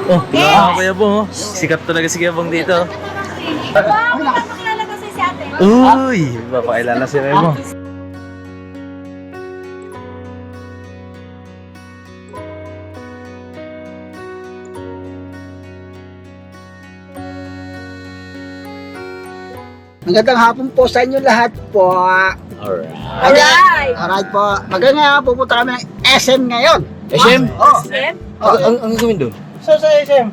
Oh, Kuya Bong. Sikat talaga si Kuya Bong dito. Wow, makakilala kasi si ate. Uy, papakilala si Remo. Magandang hapon po sa inyo lahat po. Alright. Alright po. Magandang hapon, pupunta kami ng SM ngayon. SM? Oh. Sim? Ang gawin doon? So sa SM?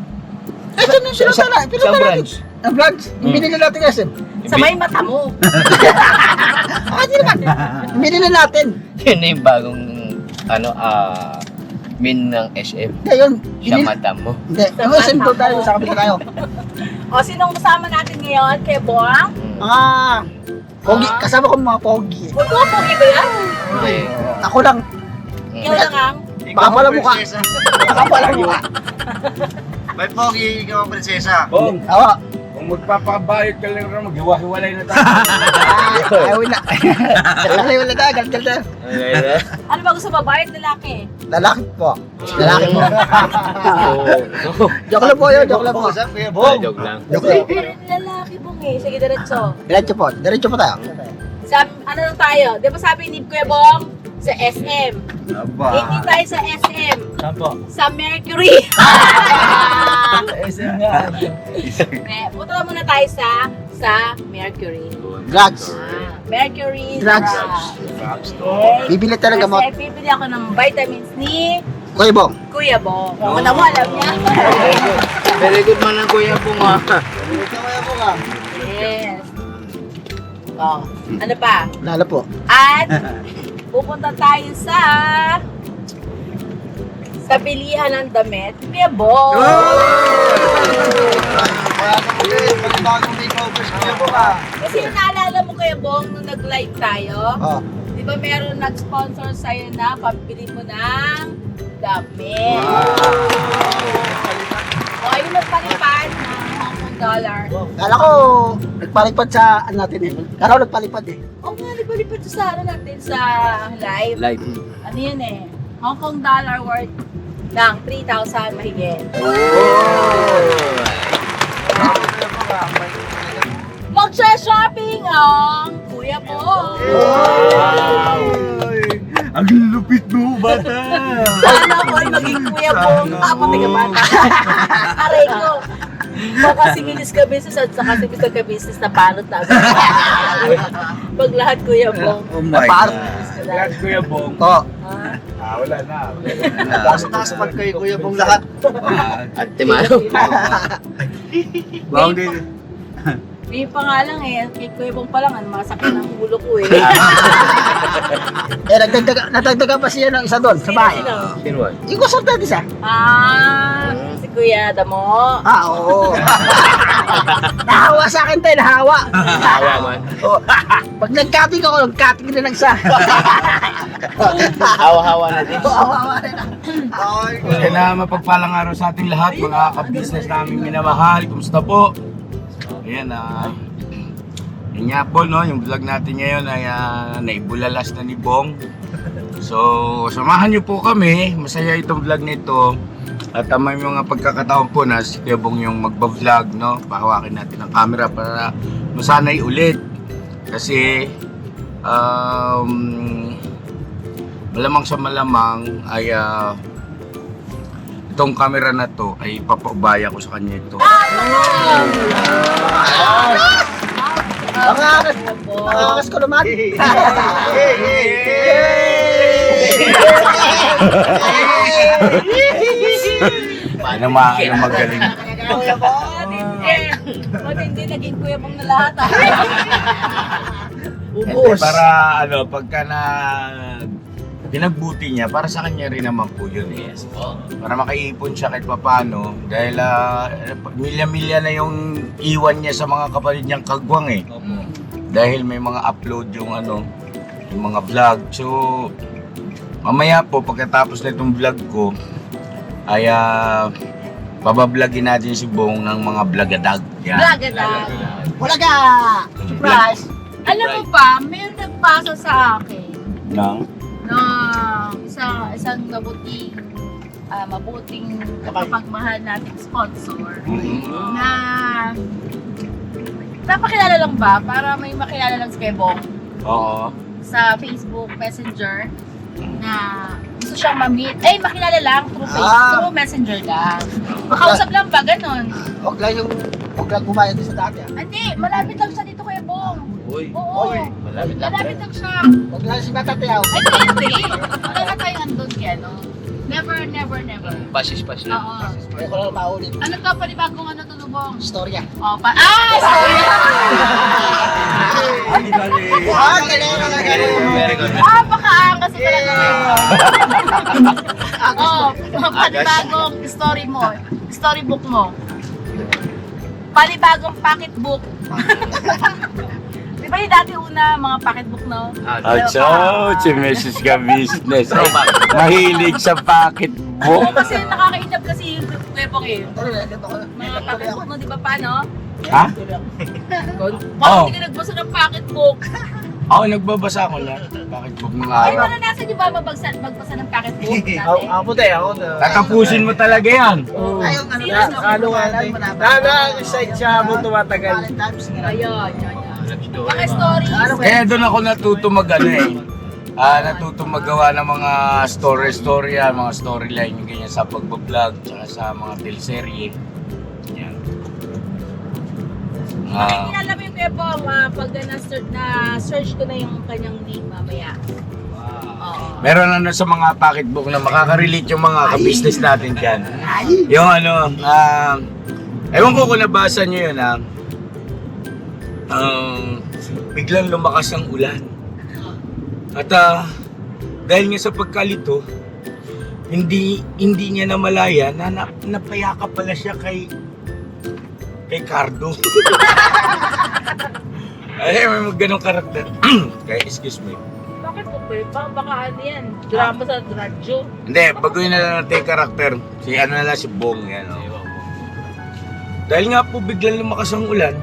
SM yung pinunta Sa branch? Ang branch? Yung binili natin SM. Sa may mata mo. Hindi naman. Yung binili natin. Yun na yung bagong min ng SM. Ngayon, Siya madam mo. Hindi. Yung SM doon tayo, sa kabila tayo. O, sinong kasama natin ngayon? Kay Boang? Pogi. Kasama ko mga pogi. Pogi ba yan? Ako lang. Ikaw lang ang? Baka pala mukha. Baka pala mukha. May pogi, ikaw ang prinsesa. Bong, Awa. kung magpapabayad ka lang rin, maghiwa-hiwalay na tayo. Ayaw na. Ayaw na tayo. Galit na. Ano ba gusto babae at lalaki? Lalaki po. Lalaki po. Joke lang po yun. Joke lang po. Kuya Bong. Joke lang. Joke lang. Pero lalaki Bong eh. Sige, diretso. Diretso po. Diretso po tayo. Ano na tayo? Di ba sabi ni Kuya Bong? Sa SM. Hindi tayo sa SM. Saan po? Sa Mercury. SM nga. Punta muna tayo sa Mercury. Drugs. Mercury Drugs. Okay. Bibili tayo ng gamot. Kasi bibili ako ng vitamins ni Kuya Bong. Kuya Bong. Kung mo alam niya. Very good man ang kuya po nga. Yes. Oh, ano pa? Lalo po. At pupunta tayo sa bilihan ng damit. Kuya Bong. Kasi naalala mo Kuya Bong nung nag-live tayo? Oh. Di ba meron nag-sponsor sa'yo na pambili mo ng damit? O, ayun nagpalipad ng Hong Kong dollar. Kala ko, nagpalipad sa ano natin eh. Kala ko nagpalipad eh. O nga, nagpalipad to sa ano natin sa live. Live. Ano yun eh? Hong Kong dollar worth ng 3,000 mahigit. Magsha-shopping ang Kuya Bong. Ang lupit mo, bata! Sana ako ay maging Kuya Bong. Pati ka bata. Aray ko. Baka si Minis ka business at saka si Mr. ka business na panot namin. Pag lahat Kuya Bong. Oh my Parang- God. Lahat Kuya Bong. Oh. Wala na. Taas pag kay Kuya Bong lahat. At timano. Bawang din. May pangalan eh. Kay Kuya Bong pa lang, masakit ang ulo ko eh. Nagdagdagan pa siya ng isa doon sa bahay. Sino? Sino ba? Yung consultant isa. Si Kuya Damo. Oo. Nahawa sa akin tayo, nahawa. Tawa man. Oh. Pag nag-cutting ako, nag-cutting din ng isa. Hawa-hawa na din. Hawa rin ah. Kaya na mapagpalang araw sa ating lahat, mga ka-business namin minamahal. Kumusta po? Ayan, yun nga po, no, yung vlog natin ngayon ay naibulalas na ni Bong. So, samahan niyo po kami. Masaya itong vlog nito. At may mga pagkakataon po na si Kuya Bong yung magba-vlog, no? Pahawakin natin ang camera para masanay ulit. Kasi, malamang sa malamang ay itong camera na to ay papaubaya ko sa kanya ito. Angas ko naman. Ano magaling. Matindi naging Kuya Bong na lahat ah. Hindi, para pagka na pinagbuti niya, para sa kanya rin naman po yun eh. Para makaipon siya kahit papano. Dahil milya-milya na yung iwan niya sa mga kapatid niyang kagwang eh. Dahil may mga upload yung yung mga vlog. So, mamaya po pagkatapos na itong vlog ko, ay babablogin natin si Bong ng mga vlogadag. Yan. Blagadag. Wala ka. Surprise. Alam mo pa, may nagpasa sa akin Nang? na isang nabuting mabuting kapagmahal nating sponsor na napakilala lang ba para may makilala lang si Kebong Oo. sa Facebook Messenger na gusto siyang ma-meet. Eh, makilala lang through through Messenger lang. Makausap lang ba? Ganon. Huwag lang kumayad din sa dati. Hindi, malapit lang siya dito kay Bong. Uy. Oo. Malapit lang. Malapit lang siya. Huwag lang si Matatayaw. Ay, hindi. Wala na tayong andun kaya, no? Never, never, never. Pasis-pas lang. Oo. Kaya ko lang maulit. Ano to, panibagong ano to, Bong? Storya. Oh, sorry! Very good. Pakaangas sa talaga ngayon. Oh, panibagong story mo. Storybook mo. Panibagong pocketbook. Di ba yung dati una, mga pocketbook, no? Si Mrs. Ka Business. Mahilig sa pocketbook. Oo, kasi nakakainap kasi yung Kebong eh. Mga pocketbook, no? Di ba paano? Ha? Bakit hindi ka nagbasa ng pocketbook? Ako nagbabasa ako niya. Pocketbook ng Ay, araw. naranasan niyo ba magbasa ng pocketbook dati? Ako tayo, ako. Tatapusin mo talaga yan. Ano nga tayo? Na-excite siya mo tumatagal. Ayun. Mga stories. Kaya doon ako natuto natuto magawa ng mga story, mga storyline, yung ganyan sa pagbablog, tsaka sa mga teleserye. Yan. Kilala mo yung Kebong, pag na-search ko na yung kanyang name mamaya. Oo. Meron sa mga pocketbook na makaka-relate yung mga ka-business natin dyan. Yung ewan ko kung nabasa nyo yun biglang lumakas ang ulan. At dahil nga sa pagkalito, hindi niya namalaya na napayaka pala siya kay Cardo. Ay, may mga ganong karakter. Kaya, excuse me. Bakit po ba? Baka ano yan? Drama sa radyo. Hindi, baguhin na lang natin yung karakter. Si Bong yan. Dahil nga po biglang lumakas ang ulan,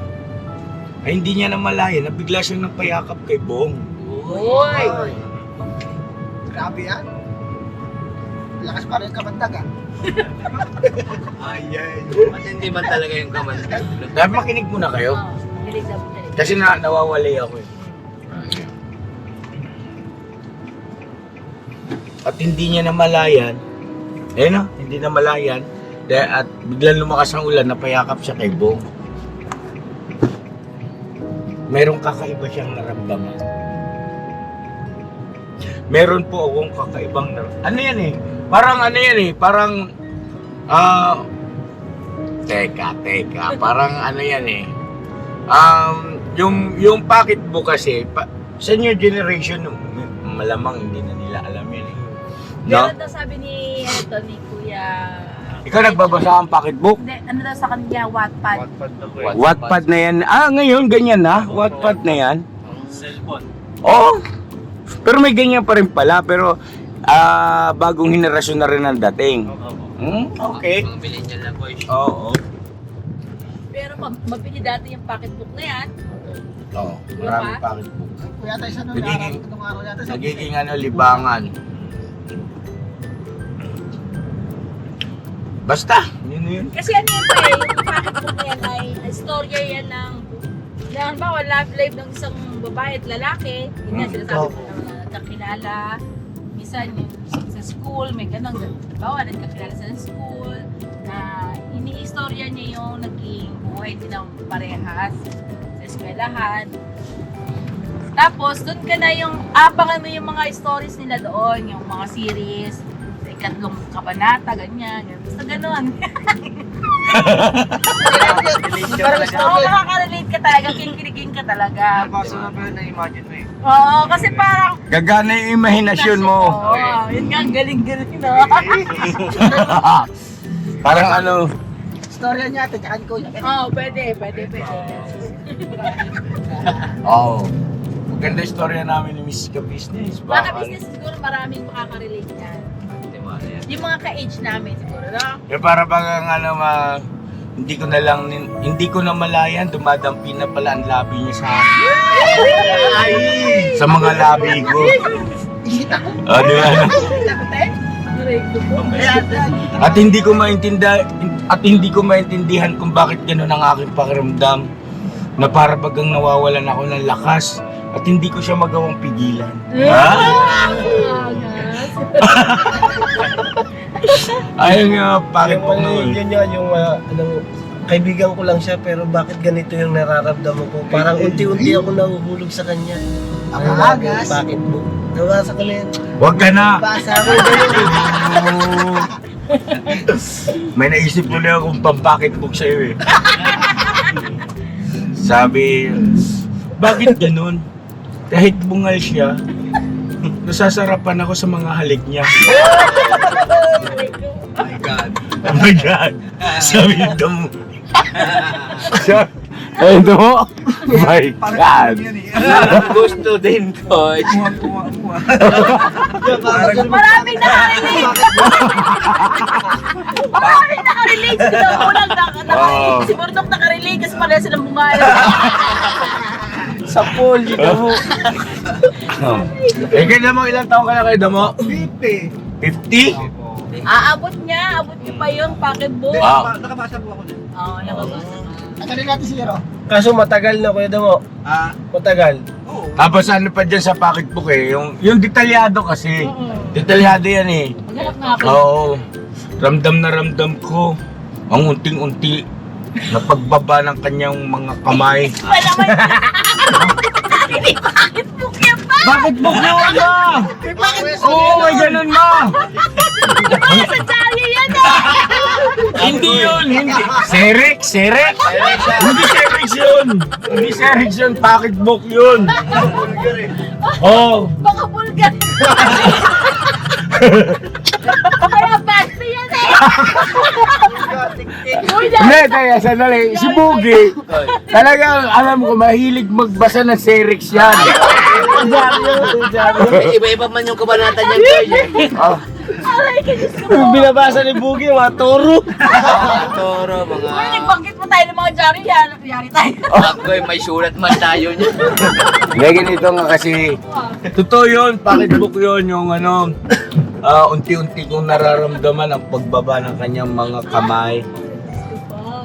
ay hindi niya namalaya na bigla siyang napayakap kay Bong. Uy! Grabe yan. Lakas pa rin kamandagan. Matindi man talaga yung kamandag. Dahil makinig muna kayo. Dilig sa dilig. Kasi nawawali ako eh. At hindi niya namalayan, hindi namalayan, at biglang lumakas ang ulan, napayakap siya kay Bong. Merong kakaiba siyang naramdaman. Meron po akong kakaibang naramdaman. Ano yan eh? Parang teka, parang ano yan eh. Yung pocketbook kasi, sa new generation, malamang hindi na nila alam yan eh. No? Pero daw sabi ni Kuya... Ikaw nagbabasa ang pocketbook? Hindi, ano daw sa kanya, Wattpad. Wattpad na yan. Ngayon, ganyan na. Wattpad na yan. Cellphone. Oo. Pero may ganyan pa rin pala. Pero, bagong henerasyon na rin ang dating. Okay. Mga millennial na boys. Oo. Pero mabili dati yung pocketbook na yan. Oo. Maraming pocketbook. Kuya tayo sa Nagiging- nung araw yata sa Nagiging libangan. Basta. Yun na yun. Kasi ano yun pa yung pocketbook na yan ay istorya yan ng halimbawa love life ng isang babae at lalaki. Yun nga sinasabi ko na nakilala. Minsan yung sa school, may ganun. Halimbawa, nagkakilala sa school na ini-istorya niya yung naging buhay nilang parehas sa eskwelahan. Tapos, doon ka na yung, abangan mo yung mga stories nila doon, yung mga series, sa ikatlong kabanata, ganyan. Basta ganun. Oo, makaka-relate ka talaga, kinikilikin ka talaga. Nabasa na pala na-imagine mo eh. Oo, kasi parang, Gagana yung imahinasyon mo. Oo, yun nga, ang galing-galing, no? Parang Storya niya ate, tsaka ni Kuya. Oo, pwede. Oo. Maganda istorya namin ni Miss Ka Business. Mga business siguro maraming makaka-relate yan. Yung mga ka-age namin siguro, no? Para bang hindi ko na malayan, dumadampi na pala ang labi niya sa sa mga labi ko. Isita ko. Di ba? Sabi, Aray ko po. At hindi ko maintindihan kung bakit gano'n ang aking pakiramdam na para bagang nawawalan ako ng lakas at hindi ko siya magawang pigilan. Ayun nga, bakit po noon? Yun yung kaibigan ko lang siya pero bakit ganito yung nararamdaman ko? Parang unti-unti ako nahuhulog sa kanya. Agas. Bakit mo? Nabasa ko na yan. Huwag ka na! Basa ko ganun. May naisip ko na akong pampakitbook sa'yo eh. Sabi, bakit ganun? Kahit bungal siya, nasasarapan ako sa mga halik niya. My God. Oh my God! Sabi nito mo. Ay, ito mo? My God! Gusto din, coach. Maraming nakarinig! Maraming nakarinig! Si Burdok nakarinig kasi pala silang bungal. Sa pool, dito mo. Eh, kaya mo, ilang taon ka na kayo, Damo? 50? Aabot niya pa yung pocketbook. Wow. Nakabasa po ako dun. Oo, nakabasa. Ang galing natin si Hero. Kaso matagal na kuya Damo. Matagal. Tapos ano pa dyan sa pocketbook eh, yung detalyado kasi. Detalyado yan eh. Maghanap nga ako. Oo. Ramdam na ramdam ko ang unting-unti na pagbaba ng kanyang mga kamay. Pa naman. Hindi pocketbook yan pa! Pocketbook yun ma! Oo, may ganun ma! Sa Charlie yan eh! Hindi yun, hindi. Serex. Hindi Serex yun. Hindi Serex yun, pocketbook yun. Oh. Baka bulgar. Kaya basta yan eh! Hindi, kaya sandali, si Boogie, talagang alam ko, mahilig magbasa ng Serex yan. Iba-iba man yung kabanata niyan, coach. Aray ka, Diyos ko po. Binabasa ni Boogie, mga toro. Toro, mga... Uy, nagbanggit mo tayo ng mga Jari yan. Yari tayo. Ako'y may sulat man tayo niya. Hindi, ganito nga kasi, totoo yun, pocketbook yun, yung ano, unti-unti kong nararamdaman ang pagbaba ng kanyang mga kamay.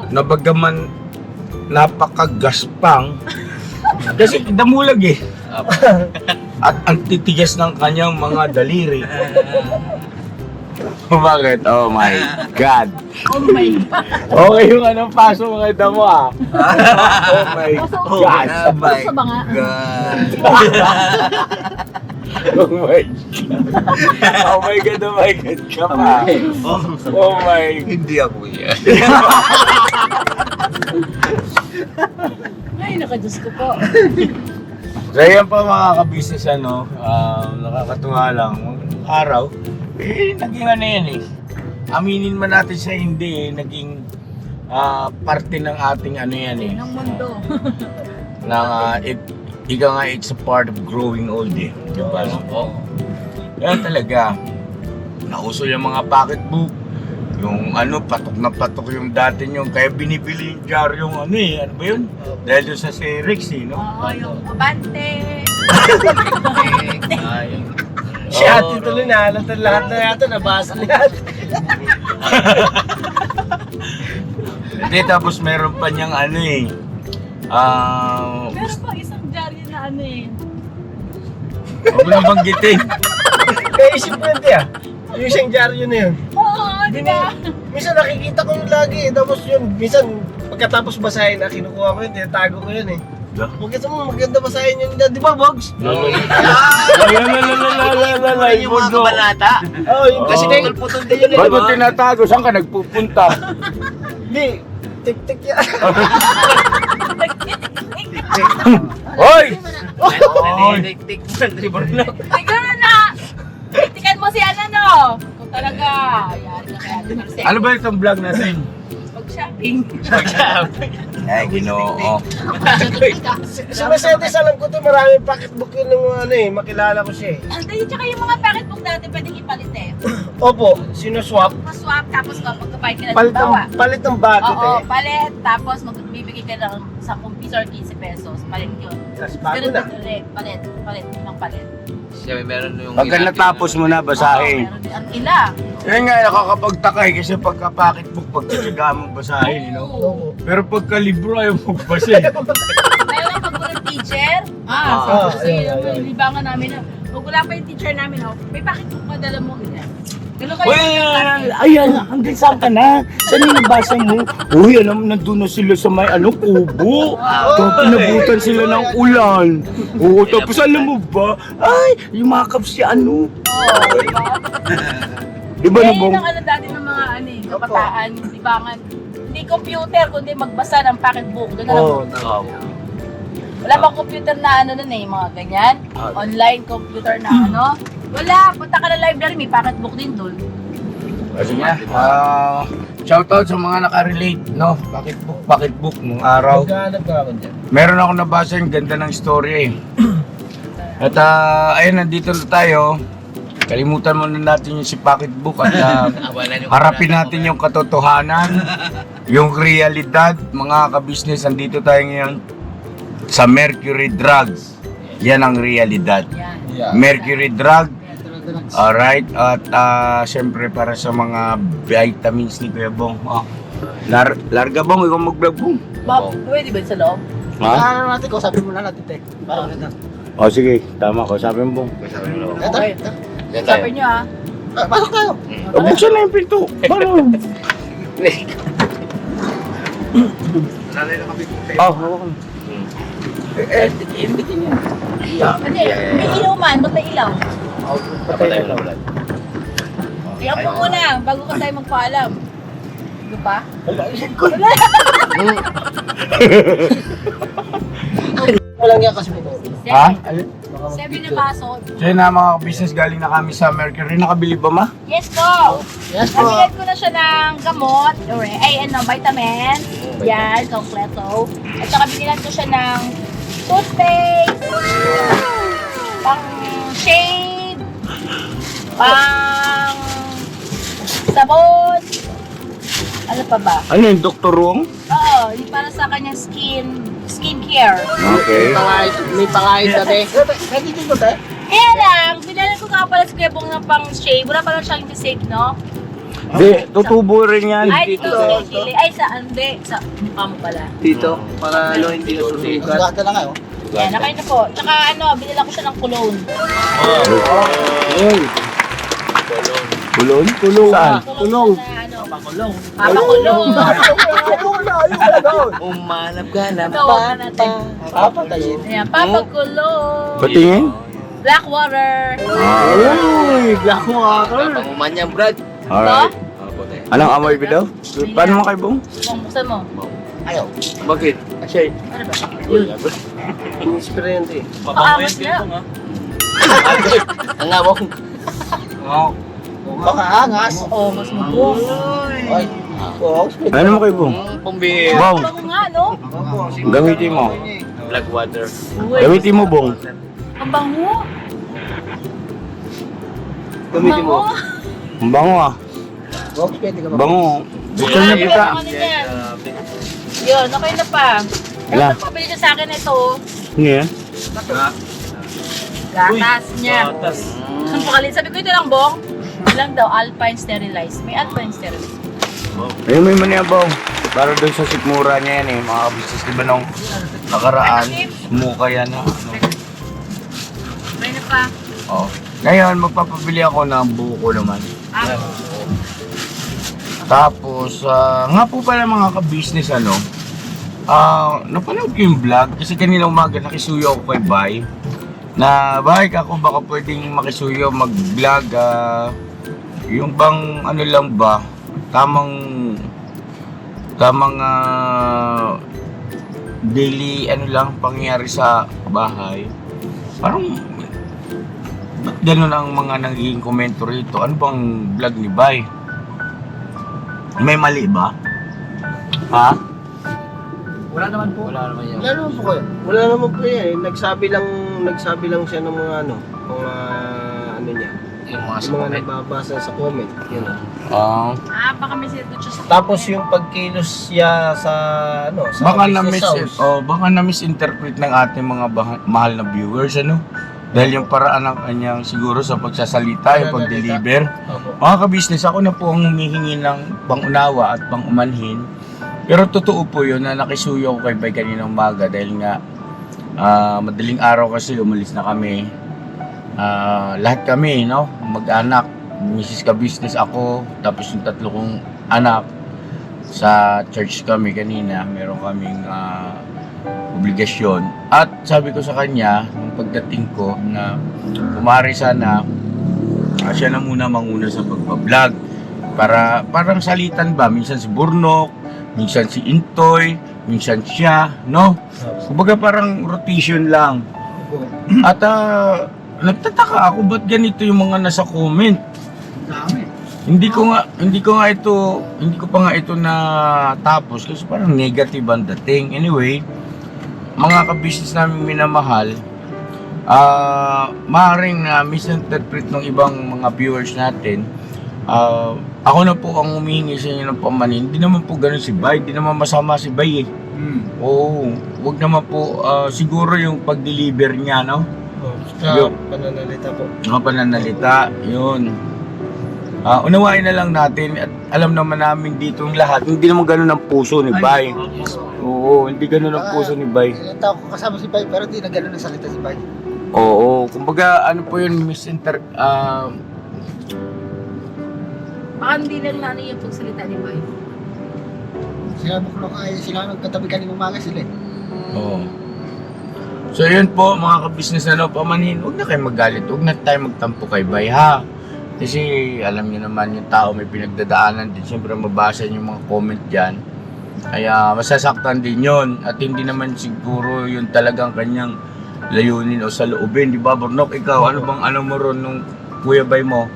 Nabagaman napakagaspang kasi damulag eh. At ang titigas ng kanyang mga daliri. Bakit? Oh my God. Oh my God. Okay yung anong paso mga damo ah. Oh my God. Sa mga. Oh my God. Oh my God, oh my God ka pa. Oh my. Hindi ako yan. Ay, naka-Diyos ko po. So yan pa mga ka-business ano, nakakatuwa lang. Araw, naging ano yan eh. Aminin man natin sa hindi naging parte ng ating ano yan eh. Ng mundo. Ika nga, it's a part of growing old eh. Diba? Yan talaga. Nauso yung mga pocketbook. Yung ano, patok na patok yung dati nyo. Kaya binibili yung jar yung ano eh. Ano ba yun? Dahil doon sa Serex eh, no? Oo, yung abante. Si ate tuloy na, lahat na yata, nabasa lahat. Hindi, tapos meron pa niyang ano eh. Meron pang isang Jari na ano eh. Huwag mo nang banggitin. Naisip ko yun, tiya. Yung isang dyaryo na yun. Oo, di ba? Minsan nakikita ko yun lagi, tapos yun, minsan pagkatapos basahin na kinukuha ko yun, tinatago ko yun eh. Bakit mo maganda basahin yun, di ba, Bogs? Yung mga kabanata. Oo, yung kasi Kasi putol din yun eh. Ba't mo tinatago? Saan ka nagpupunta? Hindi, tik-tik yan. Hoy! Naniniktik man, di ba na? Siguro na! Tikan mo si ano no? Kung talaga. Yari ka kaya. Ano ba itong vlog natin? Pag-shopping. Ay, ginoo. Si Mercedes, alam ko to, maraming pocketbook yun ng ano eh, makilala ko siya eh. Anday, tsaka yung mga pocketbook natin pwedeng ipalit eh. Opo, sinuswap. Maswap tapos kapag kapayad ka na Palit bawa. palit ng bakit Oo, eh. palit. Tapos magbibigay ka ng 10 piso or 15 pesos. Palit yun. Tapos bago Ganun na. din ulit. Palit. Palit. Ibang palit. Siya, meron yung... Pagka natapos mo na, basahin. Meron din ang ila. Yan nga, nakakapagtakay kasi pagka pocketbook, pagkatsagaan mo basahin, Oo. Pero pagka libro, ayaw magbasa. Meron ang pag teacher. Kasi yung libangan namin na. Pag wala pa yung teacher namin, may bakit kung padala mo ganyan. Ganun kayo. Ayan, hanggang saan ka na? Saan yung nabasa mo? Uy, alam, nandun na sila sa may kubo. Tapos pinabutan sila ng ulan. Oo, tapos alam mo ba? Ay, yumakap si ano. Di ba Kaya nabong? yun ang ano dati ng mga kabataan, libangan. Hindi computer, kundi magbasa ng pocketbook. Ganun ang wala bang computer na ano nun mga ganyan? Online computer na ano? Wala, punta ka na library, may pocketbook din doon. Kasi nga, shoutout sa mga nakarelate, no? Pocketbook nung araw. Maghanap ka ako dyan. Meron ako nabasa yung ganda ng story At ayun, nandito na tayo. Kalimutan muna natin yung si pocketbook at harapin natin yung katotohanan, yung realidad. Mga kabisnes, nandito tayo ngayon sa Mercury Drugs. Yan ang realidad. Yan. Mercury Drug. Alright, at syempre para sa mga vitamins ni Kuya Bong. Larga Bong, ikaw mag-vlog Bong. Pwede ba sa loob? Ha? Ano natin, kausapin muna natin, Tek. Parang ganun. O sige, tama ko. Sabi mo Bong. Okay. Sabi nyo Pasok tayo. Buksan na yung pinto. Paano? Hawak mo. Hindi, may ilaw man, ba't may ilaw? Kaya po muna, bago ka tayo magpaalam. Ano pa? Walang yan kasi po. Ha? 7 na baso. So yun na mga business, galing na kami sa Mercury. Nakabili ba ma? Yes po! Yes po. Nabilan ko na siya ng gamot, vitamin. Yan, kompleto. At saka binilan ko siya ng toothpaste, pang shave, pang sabon. Ano pa ba? Ano yung Dr. Wong? Oo, yung para sa kanyang skincare. Okay. May pangayit na, Tek. Pwede dito, Tek. Kaya lang, binalan ko nga pala sa Kuya Bong ng pang shave. Wala pala siyang save, no? Di, tutubo rin yan. Ay, dito sa Chile. Ay, hindi. Sa mukha mo pala. Dito, para hindi nasusugat. Maganda lang kayo. Yan, nakay na po. Tsaka binila ko siya ng cologne. Kulon? Kulon? Saan? Kulong. Papakulong. Papakulong. Umanap ka na Tawagan natin. Papatayin. Ayan, papakulong. Patingin? Black water. Uy, black water. Pangumanyang, Brad. Alright. Anong amoy bidaw? Paano mo kay Bong? Buksan mo. Ayaw. Bakit? Asya, Ano ba? Inexperience eh. Paangas niya. ang awang. Baka angas. Oo, mas mabuo. Ay. Oo. Ano mo kay Bong? Pambihir. Bong, Bango nga, no? gamitin mo. Black water. Uy, Gamitin mo Bong. ang bango. Gamitin mo. Ang bango ah. Box, pwede ka ba? Bango. Buksan niya kita. Ano yan? Yun, okay na pa. Wala. Dapat pabili ka sa akin ito. Ano yan? Gatas niya. Ang pakalin. Sabi ko ito lang, Bong. Lang daw, Alpine Sterilized. May Alpine Sterilized. Ayun, may mani Bong. Para doon sa sikmura niya yan mga kabisnes. Diba nung nakaraan, sumuka yan na ano. Okay na pa. Oh. Ngayon, magpapabili ako ng buko naman. Tapos, nga po pala mga ka-business, napanood ko yung vlog kasi kanina umaga nakisuyo ako kay Bay na Bay, ako baka pwedeng makisuyo mag-vlog yung bang ano lang ba tamang daily ano lang pangyayari sa bahay. Parang ba't ganun ang mga nagiging komento rito? Ano bang vlog ni Bay? May mali ba? Ha? Wala naman po. Wala naman yan. Wala naman po kayo. Wala naman po yan eh. Nagsabi lang siya ng mga mga ano niya. Yung mga Yung mga nagbabasa sa comment. Yun. Baka may sinunod siya sa Tapos yung pagkilos siya sa sa Baka business house. baka na misinterpret ng ating mga mahal na viewers Dahil yung paraan ng kanyang siguro sa pagsasalita, yung pag-deliver. Opo. Mga ka-business, ako na po ang humihingi ng pangunawa at pangumanhin. Pero totoo po yun na nakisuyo ako kay Bay kaninang umaga dahil nga madaling araw kasi umalis na kami. Lahat kami, no? Mag-anak, misis ka-business ako, tapos yung 3 kong anak. Sa church kami kanina, meron kaming obligasyon. At sabi ko sa kanya, nung pagdating ko, na kumari sana siya na muna manguna sa pagbablog. Parang salitan ba? Minsan si Burnok, minsan si Intoy, minsan siya, no? Kumbaga parang rotation lang. At nagtataka ako, ba't ganito yung mga nasa comment? Hindi ko pa nga ito natapos kasi parang negative ang dating. Anyway, mga ka-business namin minamahal, maaaring misinterpret ng ibang mga viewers natin. Ako na po ang humihingi sa inyo ng pamanin. Hindi naman po ganun si Bay, hindi naman masama si Bay eh. Oo, wag naman po, siguro yung pag-deliver niya, no? Sa pananalita po. Mga pananalita, yun. Unawain na lang natin at alam naman namin dito yung lahat, hindi naman ganun ang puso ni Bay. Oo, hindi ganun ang puso ni Bay. Ilang taon ko kasama si Bay, pero di na gano'n ang salita si Bay. Oo, kumbaga ano po yun, Baka hindi lang na yung pagsalita ni Bay. Sinabi ko lang ay sila nagkatabi kanina umaga sila eh. Oo. So yun po mga ka-business na pamanhin, huwag na kayo magalit, huwag na tayo magtampo kay Bay ha. Kasi alam niyo naman yung tao may pinagdadaanan din, siyempre mabasa yung mga comment dyan. Kaya masasaktan din yun at hindi naman siguro yun talagang kanyang layunin o saloobin, di ba Burnok? Ikaw, ano bang ano mo ron nung Kuya Bay mo?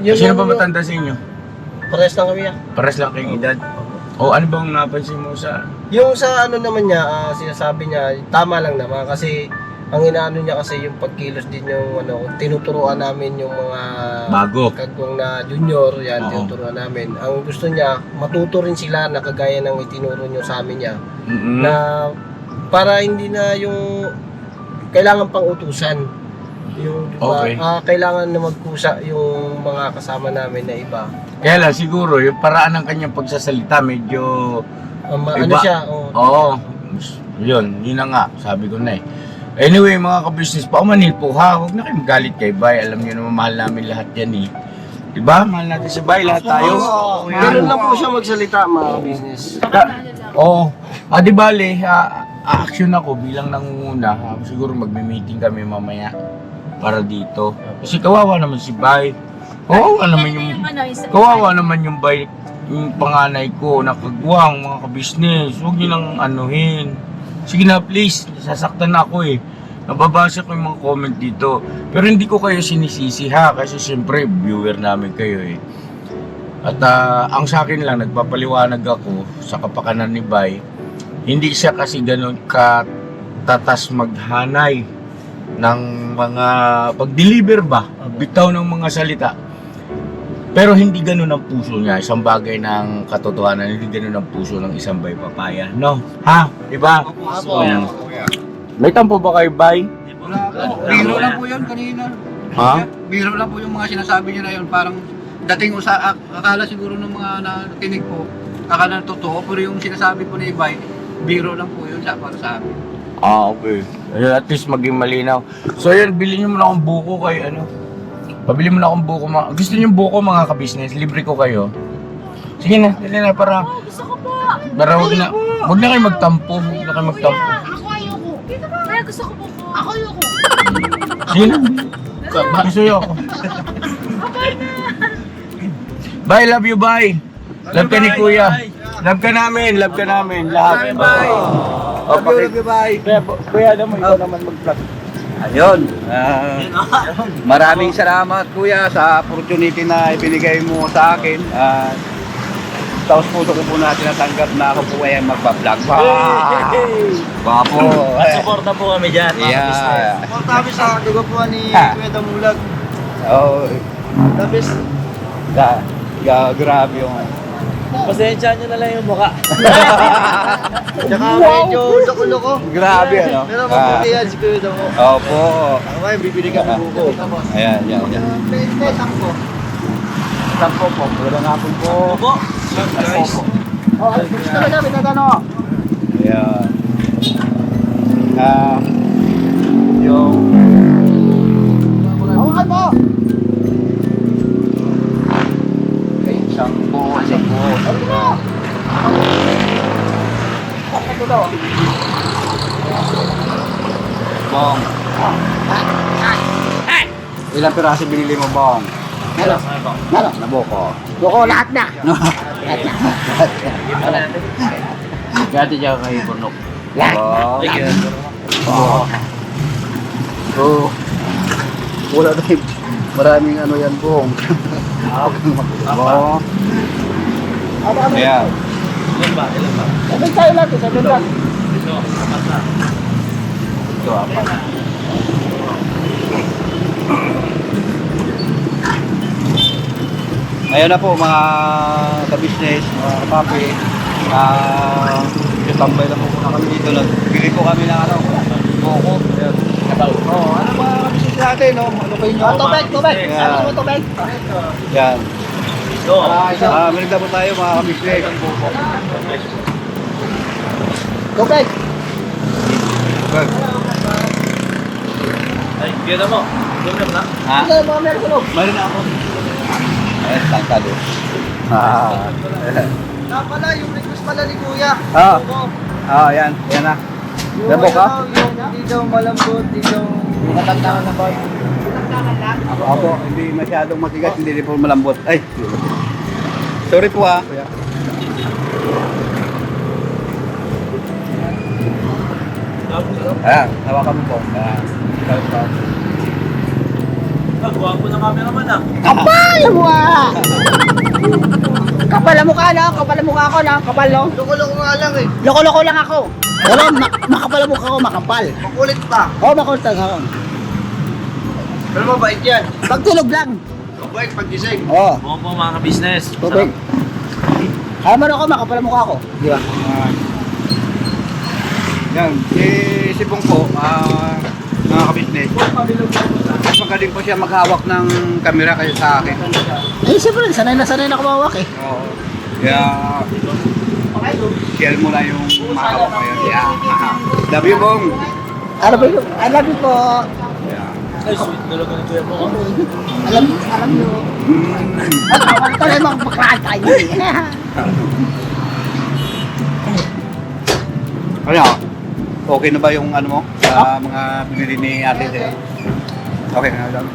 Sino ba matanda sa inyo? Pares lang kami Pares lang kayong edad? O ano bang napansin mo sa... Yung sa ano naman niya, sinasabi niya, tama lang naman kasi ang inaano niya kasi yung pagkilos din yung ano, tinuturuan namin yung mga Bago. kagong na junior, yan, Oo. tinuturuan namin. Ang gusto niya, matuto rin sila na kagaya ng itinuro niyo sa amin niya, Mm-mm. na para hindi na yung kailangan pang utusan. Yung Okay. kailangan na magkusa yung mga kasama namin na iba. Kaya lang siguro yung paraan ng kanyang pagsasalita medyo... Ano Iba. siya? Oo. Yun na nga, sabi ko na eh. Anyway, mga ka-business, paumanhin po ha. Huwag na kayong magalit kay Bay. Alam niyo naman, mahal namin lahat yan eh. Diba? Mahal natin si Bay, lahat tayo. Ganun lang po siya magsalita, mga business. Oo. Di bale, action ako bilang nangunguna. Siguro magme-meeting kami mamaya para dito. Kasi kawawa naman si Bay. Kawawa naman yung Bay, yung panganay ko, nakagwang, mga ka-business. Huwag niyo nang anuhin. Sige na please, sasaktan na ako eh. Nababasa ko yung mga comment dito. Pero hindi ko kayo sinisisi ha, kasi siyempre viewer namin kayo eh. At ang sa akin lang, nagpapaliwanag ako sa kapakanan ni Bay. Hindi siya kasi ganun katatas maghanay ng mga pag-deliver ba, bitaw ng mga salita. Pero hindi ganun ang puso niya, isang bagay ng katotohanan, hindi ganun ang puso ng isang Bay Papaya, no? Ha? Diba? Apo. Ayan. May tampo ba kayo, Bay? Biro lang po yun kanina. Ha? Biro lang po yung mga sinasabi niya na yun. Parang dating akala siguro ng mga nakikinig po, akala totoo, pero yung sinasabi po ni Ibay, biro lang po yun para sa amin. Okay. Ayun, at least maging malinaw. So yun, bilhin niyo muna akong buko kay ano. Pabili mo na akong buko. Gusto niyo yung buko mga ka-business? Libre ko kayo. Sige na, dali na para... Gusto ko po! Para wag na kayo magtampo. Huwag na kayo magtampo. Ako ayoko. Kaya gusto ko po. Ako ayoko. Sige na. Gusto niyo ako. Bye, love you, bye. Love ka ni Kuya. Love ka namin, lahat. Bye. Love you, bye. Kuya, alam mo, ikaw naman mag-vlog. Ayun. Maraming salamat kuya sa opportunity na ibinigay mo sa akin. Taos puso ko po natin natanggap na ako po ay magpa-vlog. Wapo. At suporta po kami dyan, mga business. Yeah. Kami sa dugapuan ni Kuya Damulag. Oh, Tapos, grabe yung Pasensya nyo na lang yung mukha. Tsaka medyo loko-loko. Grabe, ano? Pero mabuti yan si Kuya Doko. Opo. Ako ngayon, bibili ka ng buko. Ayan, yan, yan. Sakpo. Sampo po. Wala nga po po. Opo. Guys. Oh, gusto na kami ano. Ayan. Yung... Hawakan mo. Sampo. Bong. Ilang piraso binili mo, Bong? Ano? Nabuko. Buko lahat na. Gati dyan kay Burnok. Bong. Thank you. Oh. Wala na maraming ano yan, Bong. Bong. Ayan. Ilan ba? Sabi tayo lang, sabi lang. Ito, apat na. Ito, apat. Ngayon na po mga ka-business, mga kapapi, tambay na po muna kami dito. Bili po kami ng ano, buko. Ayan. Oh, ano mga ka-business natin, no? Ano kayo nyo? Tubig. Yan. Ano mo tubig? Yan. Ito. Meron po tayo mga ka-business. Tubig. Good. Ay, bigyan mo. Bigyan mo na. Ha? Ano mo meron ko? Mayroon na ako. Ayan, tangkado. Pala, yung request pala ni Kuya. Yan. Yan na. Dabo ka? Yung hindi daw malambot, hindi daw... Natantangan na ba? Ako, hindi masyadong matigas, hindi rin po malambot. Ay! Sorry po ha. Ayan, hawakan mo po. Ayan. Nagawa ko na cameraman ah. Kapal mo ah! Kapal ang mukha no? Kapal ang mukha ko no? Kapal no? Loko-loko nga lang eh. Loko-loko lang ako. Pero makapal ang mukha ko, makapal. Makulit pa. Oo, makulit ako. Pero mabait yan. Pagtulog lang. Mabait pag-gising. Oo. Buong po mga ka-business. Tubig. Alam ako, makapal ang mukha ko. Di ba? Yan, si Bong po, mga ka-business. Mas magaling po siya maghawak ng camera kaysa sa akin. Eh, siyempre, sanay na ako mawak eh. Oo. Kaya, share mo lang yung mahawak ko yun. Yeah. Love you, Bong. I love you po. Yeah. Ay, sweet talaga ni Kuya Bong. Alam nyo. At awal ko lang mga makraan tayo eh. Ano? Okay na ba yung ano mo? Sa mga binili ni ate sa'yo? Okay na lang.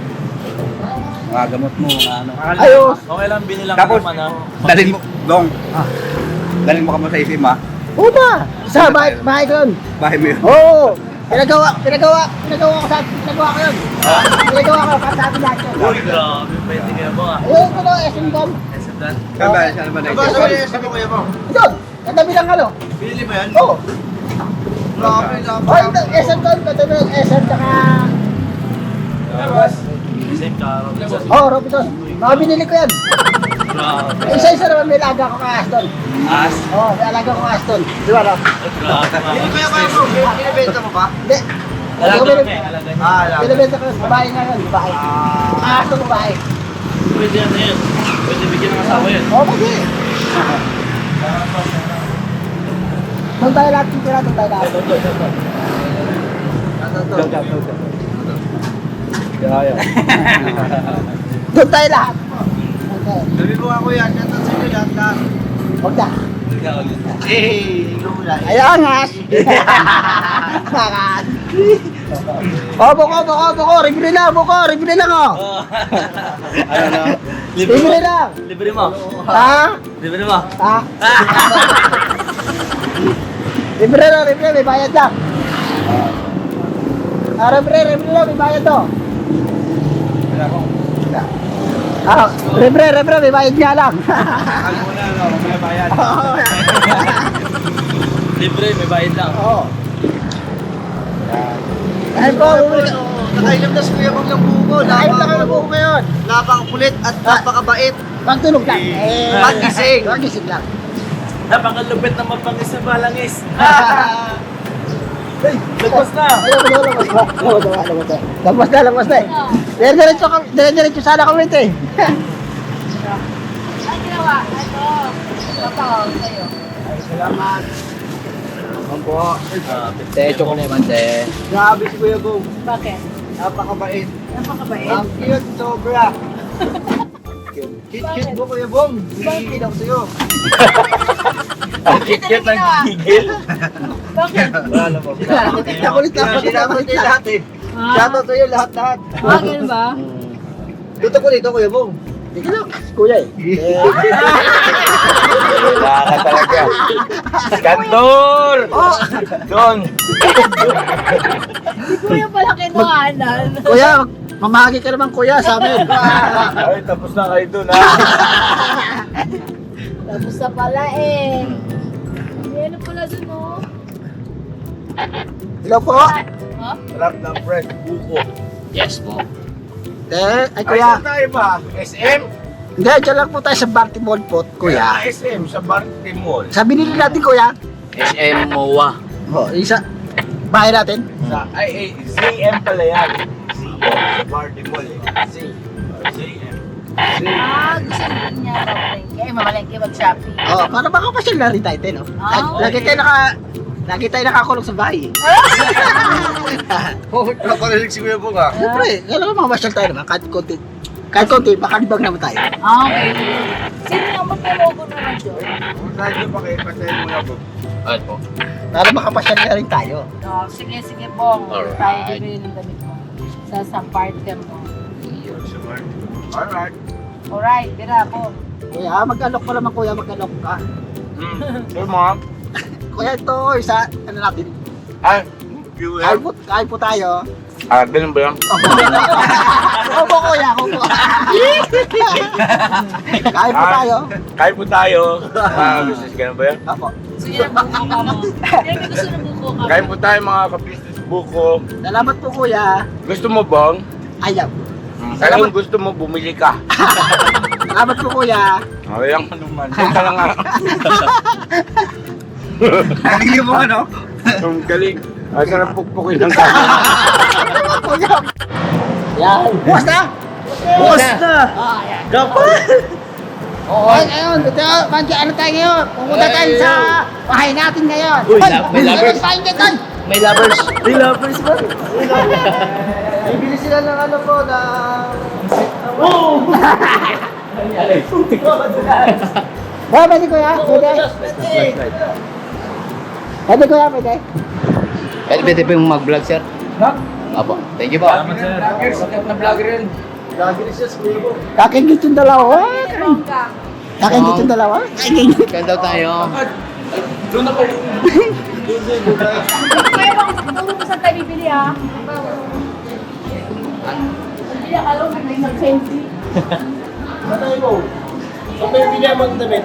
Mga gamot mo, mga ano. Ayos. Okay lang, binilang Tapos, ka naman ah. dalhin mo, Dong. Dalhin mo ka mo sa isim, ha? Oo ba? Sa bahay ko yun. Bahay mo yun. Oo. Pinagawa ko yun. Pinagawa ko sa atin lahat yun. Uy, grabe. Pwede Kuya Bong ah. Ayun ko no, SM Dom. SM Dan. Saan ba? Saan ba na Aba, sabi niya, sabi Kuya mo. Yun, katabi lang ano. Binili mo yan? Oo. Grabe, Oh, ito, SM Dom, katabi ng SM, tsaka... Same ka, Robinson. Oo, Robinson. Mga binili ko yan. Grabe. Isa-isa naman may alaga ko kay Aston. As. Oo, may alaga ko kay Aston. Di ba no? Grabe Hindi mga Kuya Kuya ka-business. mo, binibenta mo ba? Hindi. Alaga niya, alaga niya. Alam. Binibenta ko sa babae ngayon, babae. Aston babae. Pwede yan na yun. Pwede bigyan ng asawa yun. Oo, pwede. Doon tayo lahat, doon tayo lahat. Doon tayo lahat. Okay. Sabi mo nga Kuya, shoutout sa inyo lahat. Huwag na. Eh, ikaw muna. Ay, angas! Angas! Oh, buko! Review lang, review lang oh! Ano na? Review lang! Libre mo. Ha? Libre mo. Ha? Review lang, may bayad lang! Review lang, may bayad to! Review, may bayad nga lang! Ano muna, no? May bayad. Libre, may bayad lang. Oo. Ayun po, Nakainom na si Kuya Bong ng buko. Ayun lang kayo buko ngayon. Napakakulit at napakabait. Pagtunog lang. Pagising. Pagising lang. Napakalupit na mapangis na balangis. Lagpas na. Ayun, lagpas na. Dire-diretso sana kami ito eh. Ano ginawa? Ito. Papaw sa'yo. Salamat. Ang po. Te, chocolate man, te. Grabe si Kuya Bong. Bakit? Napakabait. Napakabait. Ang cute, sobra. Cute mo, Kuya Bong. Hihingin ako sa'yo. Ang kikit ng gigil. Bakit? Wala na po. Nakulit lang. Sinama niyo lahat eh. Shoutout sa'yo lahat. Bakit ba? Dito ko dito, Kuya Bong. Hindi ka lang. Kuya eh. Wala ka talaga. Kantor! Doon! Si Kuya pala kinuhanan. Kuya, mamahagi ka naman kuya sa amin. Ay, tapos na kayo doon, ha? Tapos na pala eh. May ano pala dun oh. Hello po. Ha? Sarap ng fresh buko. Yes po. Ay Ay, kuya. saan tayo ba? SM? Hindi, dyan lang po tayo sa Baltimore po, kuya. SM, sa Baltimore. Sa binili natin kuya. SM MOA. Oh, isa. Bahay natin. Sa, ZM pala yan. Sa Baltimore eh. ZM. Gusto niya mamalengke. Mamalengke mag-shopping. Oh, para makapasyal na rin tayo, no? Lagi tayo nakakulong sa bahay. Napakalilig si Kuya Bong ah. Siyempre, kailangan makapasyal tayo naman. Kahit konti, makalibag naman tayo. Okay. Sino nga magkalogo naman doon? Dahil nyo pa kayo, patayin mo na po. Ay po. Para makapasyal na rin tayo. Oh, sige, Bong. Alright. Tayo bibili ng damit mo. Sa partner mo. Alright. Alright, tira po. Kuya, mag-alok ko naman kuya, mag-alok ka. Sir, ma'am. Kuya, ito, isa, ano natin? Ay, you Kain po tayo. ganun ba yan? Opo kuya, opo. Kain po tayo. Kain po tayo. Business, ganun ba yan? Opo. So yan ang buko ka mo. Yan may gusto ng buko ka. Kain po tayo mga ka-business buko. Salamat po kuya. Gusto mo bang? Ayaw. Kung gusto mo, bumili ka. Salamat po kuya. Ayan ka naman. Teka lang nga. Galing mo ano? Ang galing. Ay, sarap pukpukin ng kaya. Kuya. Yan. Bukas na. Bukas na! Ah, yan. Kapal! Oo. Ayun, ito, ano tayo ngayon? Pumunta tayo sa bahay natin ngayon. Uy, may lovers. Bahay natin. May lovers. May lovers ba? Bibili sila ng ano po na... Pwede kuya? Pwede? Pwede kuya, pwede? Pwede po yung mag-vlog, sir? Apo. Thank you po. Lagi siya sa Kuya Bong. Kakingit yung dalawa. Bongga. Kakingit yung dalawa. Kakingit. Kaya daw tayo. Kaya bang tulong mo saan tayo bibili ha? Bibili ka lang, mag-selfie. Matay mo. Saan tayo binaya magdamit?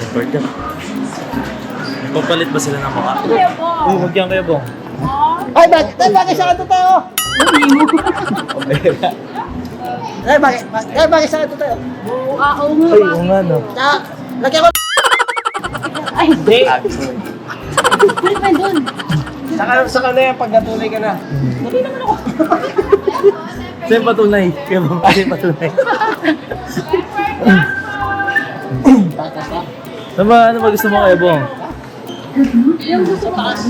Report ka. Papalit ba sila ng mukha? Kuya Bong. Huwag yan kayo, Bong. Oh, Ay, bakit sa kanto tayo? Bakit sa kanto tayo? oo nga. Ay, oo nga, no. Lagyan ko. Ay, hindi. Balik pa doon. Saka na yan pag natunay ka na. Dali naman ako. Sa'yo patunay. Kaya Bong, sa'yo patunay. Ano ba gusto mo kayo, Bong? Yung gusto ko. Taas.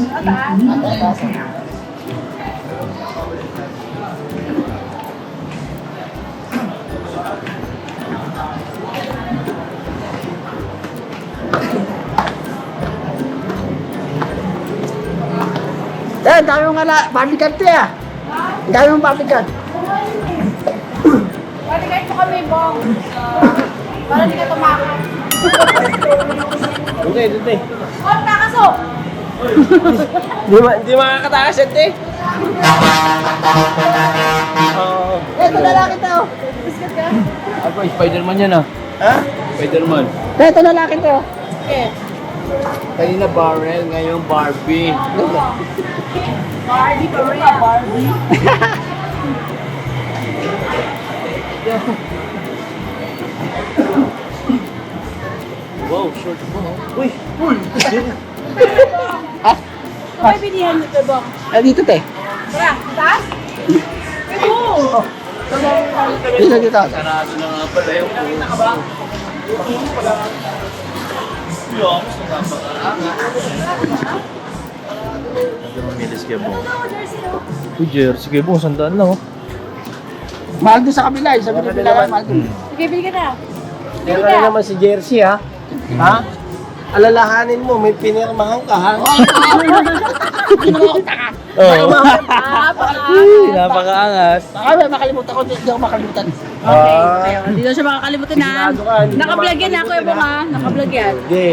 Ang dami mong bodyguard to ah. Ang dami mong bodyguard. Pwede kayo po kami, Bong. Para hindi ka tumakot. Dute. Oh, takaso! Hindi makakatakas yan, te. Ito lalaki to. Ay, Spider-Man yan ah. Ha? Pwede naman. Ito na laki to. Okay. Kanina barrel, ngayon Barbie. Barbie pa rin. Barbie. Wow, short mo. Uy! Kung may bilihan nito, Bong. Ah, dito te. Tara, taas? Oo. Dito, dito. Sarado na nga pala yung Ito mamilis kay Bong. Uy, jersey kay Bong. Sandaan lang, oh. Mahal doon sa kabila. Sa kabila, mahal doon. Sige, bili ka na. Meron na naman si Jersey ha. Ha? Alalahanin mo, may pinirmahan ka ha. Oo. Napakaangas. Baka may makalimutan ko. Hindi ako makalimutan. Okay. Ayun, hindi na siya makakalimutan na. Sigurado ka, hindi Nakablog yan ako, Bong ha. Nakablog yan. Okay.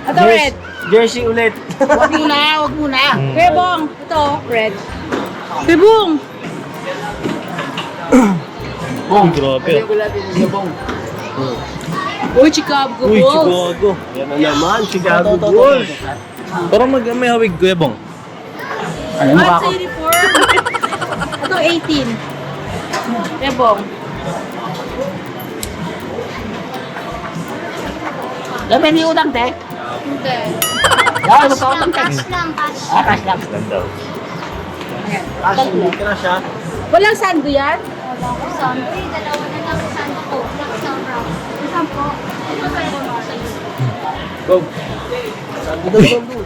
Ito, red. Jersey ulit. Huwag muna, huwag muna. Kuya Bong, ito, red. Kuya Bong! Bong, grabe. Uy, Chicago Uy, Bulls. Chicago. Yan na naman, Chicago Bulls. Parang may hawig, Kuya Bong. Ano At sa uniform. Ito, 18. Kuya Bong. Labi ni utang te. Hindi. Dahil mo pa utang te. Cash lang, cash. Ah, cash lang. Ganda. Kasi may crush ha. Walang sando yan? Wala ko sando. Dalawa na lang sando ko. Black sound round. Isang po. Ito pa yung mga sa'yo. Go. Sando daw, sando.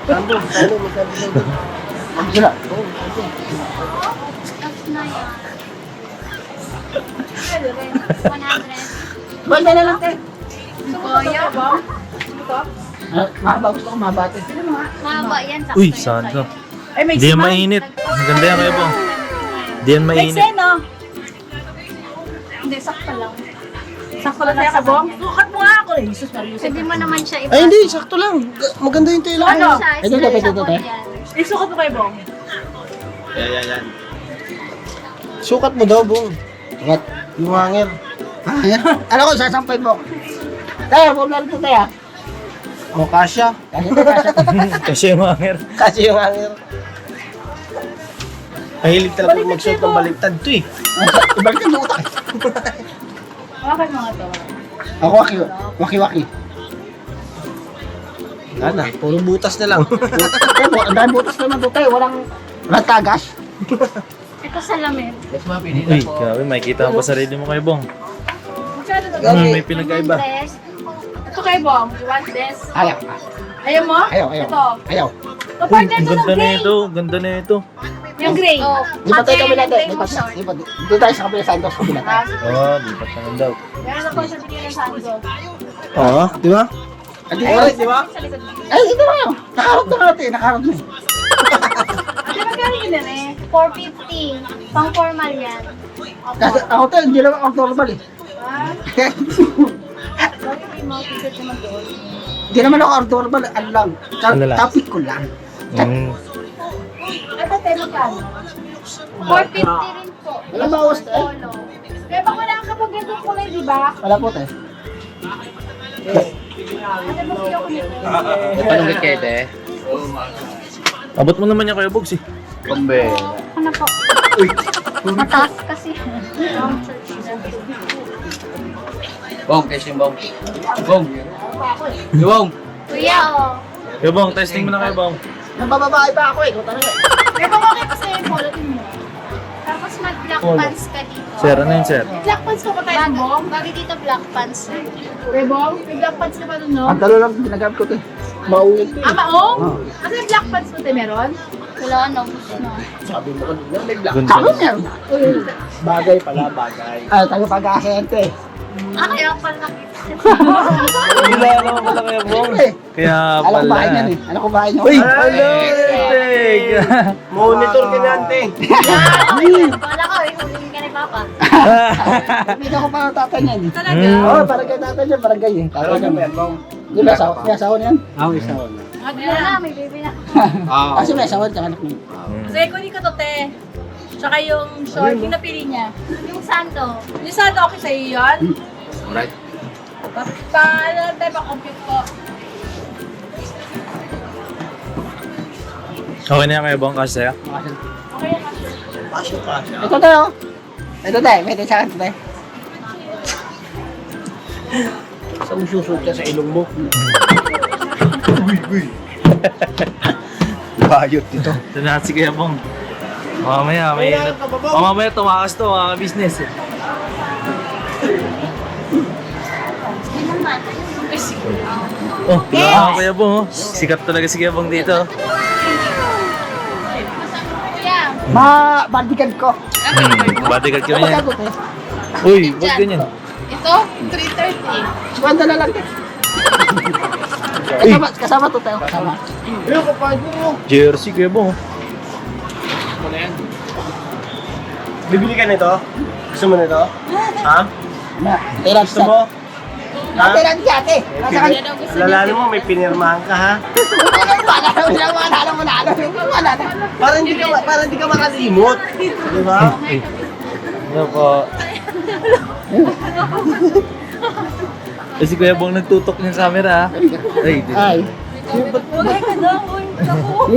Sando, sando, magsando daw. Huwag sila. Tapos na yan. 100. Banda na lang te. Kuya. Mahaba, gusto ko mabate. Mahaba yan. Sakto Uy, yan sando. sa'yo. Ay, may Hindi yan simang. mainit. Maganda yan, Kuya Bong. Hindi yan May mainit. seno. Hindi, sakto lang. Sakto lang sa'yo ka, Bong. Sukat mo nga ako. Jesus, Mario. Pwede mo naman siya Ay hindi, sakto lang. Maganda yung tela. Ano? Size Ito, na ito, siya ito, po ito. yan. Isukat mo kay Bong. Yan. Sukat mo daw, Bong. What? Yung hanger. Ah, yan. Ano ko, sasampay mo. Tayo, huwag na rito tayo. O, kasya. Kasi ito, kasi Kasi yung hanger. Kasi yung hanger. Mahilig talaga magsuot ng baliktad to eh. ibalik ang utak. Okay mga to. Ako, waki-waki. Wala, puro butas na lang. Pero, ang dami butas naman ito tayo. Walang tagas. Ito salamin. Uy, grabe. Makikita mo pa sarili mo, Kuya Bong. Masyado to. May pinagkaiba. Dress. Ito kay Bong. You want this? Ayaw. Ayaw mo? Ayaw. Ito. Ayaw. Ito, Uy, partner ang to ng ganda na gray. ito. Ganda na ito. Yung gray. Oh, Di ba tayo ate, kami natin? gray Di mo ba? short. Di ba? Doon tayo sa kabila Santos. Kabila tayo. Oh, lipat na lang daw. Meron ako sa binigyan ng sando. Oo, di ba? Adi, Di ba? Sa likod. ay, ito na yun. Nakaharap na natin. Nakaharap na. Ate, magkano yun na eh? 450. Pang formal yan. Kasi ako tayo, hindi naman ako normal eh. Ah, bakit may mga t-shirt naman doon? Hindi naman ako normal. Ano lang. Ano lang? Topic ko lang. Ate, tayo magkano? 450 rin po. Wala bawas eh. Polo. Kaya bang wala ka pag ganitong kulay, di ba? Wala po tayo. Ate, bakit ako nito? Panungkit kayo, te. Abot mo naman yung Kuya Bogs eh. Bombe. Ano po? Mataas kasi. Bong, testing bong. Bong. Bong. Kuya, oh. Kuya Bong, testing mo na, Kuya Bong. Nabababae pa ako eh. Kung talaga eh. Kaya bang okay pa sa'yo yung polo mo? Tapos mag-black pants ka dito. Sir, ano yun, sir? Black pants ka pa tayo, Bong? Bagay dito black pants. Kaya Bong, may black pants ka pa dun, no? Ang talo lang ginagamit ko ito eh. Maulit ko eh. Ah, maong? Kasi may black pants mo tayo meron? Wala na, gusto na. Sabi mo kanina, may black. Ganda. Talo meron. Bagay pala, bagay. Ah, tayo pag-aasente eh. Ah, kaya pala. Kilala mo pala, Kuya Bong. Siyempre. Kaya Alam ko pala. bahay niyan eh. Alam ko bahay niyo. Uy! Ah, Hello, Tek! Monitor ka ni ante. Wala ko, ihulin ka ni Papa. Hindi ako parang tatay niyan eh. Talaga? Oo, parang kay tatay niyan. Parang ganyan. Tatay niyan. Di ba asawa? May asawa niyan? Wala na, may baby na. Kasi may asawa niya. Anak niya. Kasi kunin ko to, te. Tsaka yung short, yung napili niya. Yung sando. Yung sando, okay sa'yo yun? Alright. Paano lang tayo pa-compute po? Okay na yan Kuya Bong, kasi sa'yo. Ito tayo. Ito tayo. Pwede sa akin tayo. Saan mo susot ka sa ilong mo? Bayot dito. Ito na si Kuya Bong. Mamaya, mamaya tumakas to mga business eh. Oh, kailangan Kuya Bong oh. Sikat talaga si Kuya Bong dito. Balikan ko. Bodyguard kami Ano yan. sagot eh? Uy, wag ganyan. Ito, 330. Kwenta na lang. Kasama to tayo. Kasama. Ayun, kapag mo. Jersey Kuya Bong. Bibili ka nito? Gusto mo nito? Ha? Tira Gusto mo? Ha? Tira di ate. Alalahanin mo, may pinirmahan ka ha? Wala na. Para hindi ka makalimot. Di ba? Ano po? Eh, si Kuya Bong nagtutok niya sa camera ha. Ay, Ay. Huwag ka daw. Naku.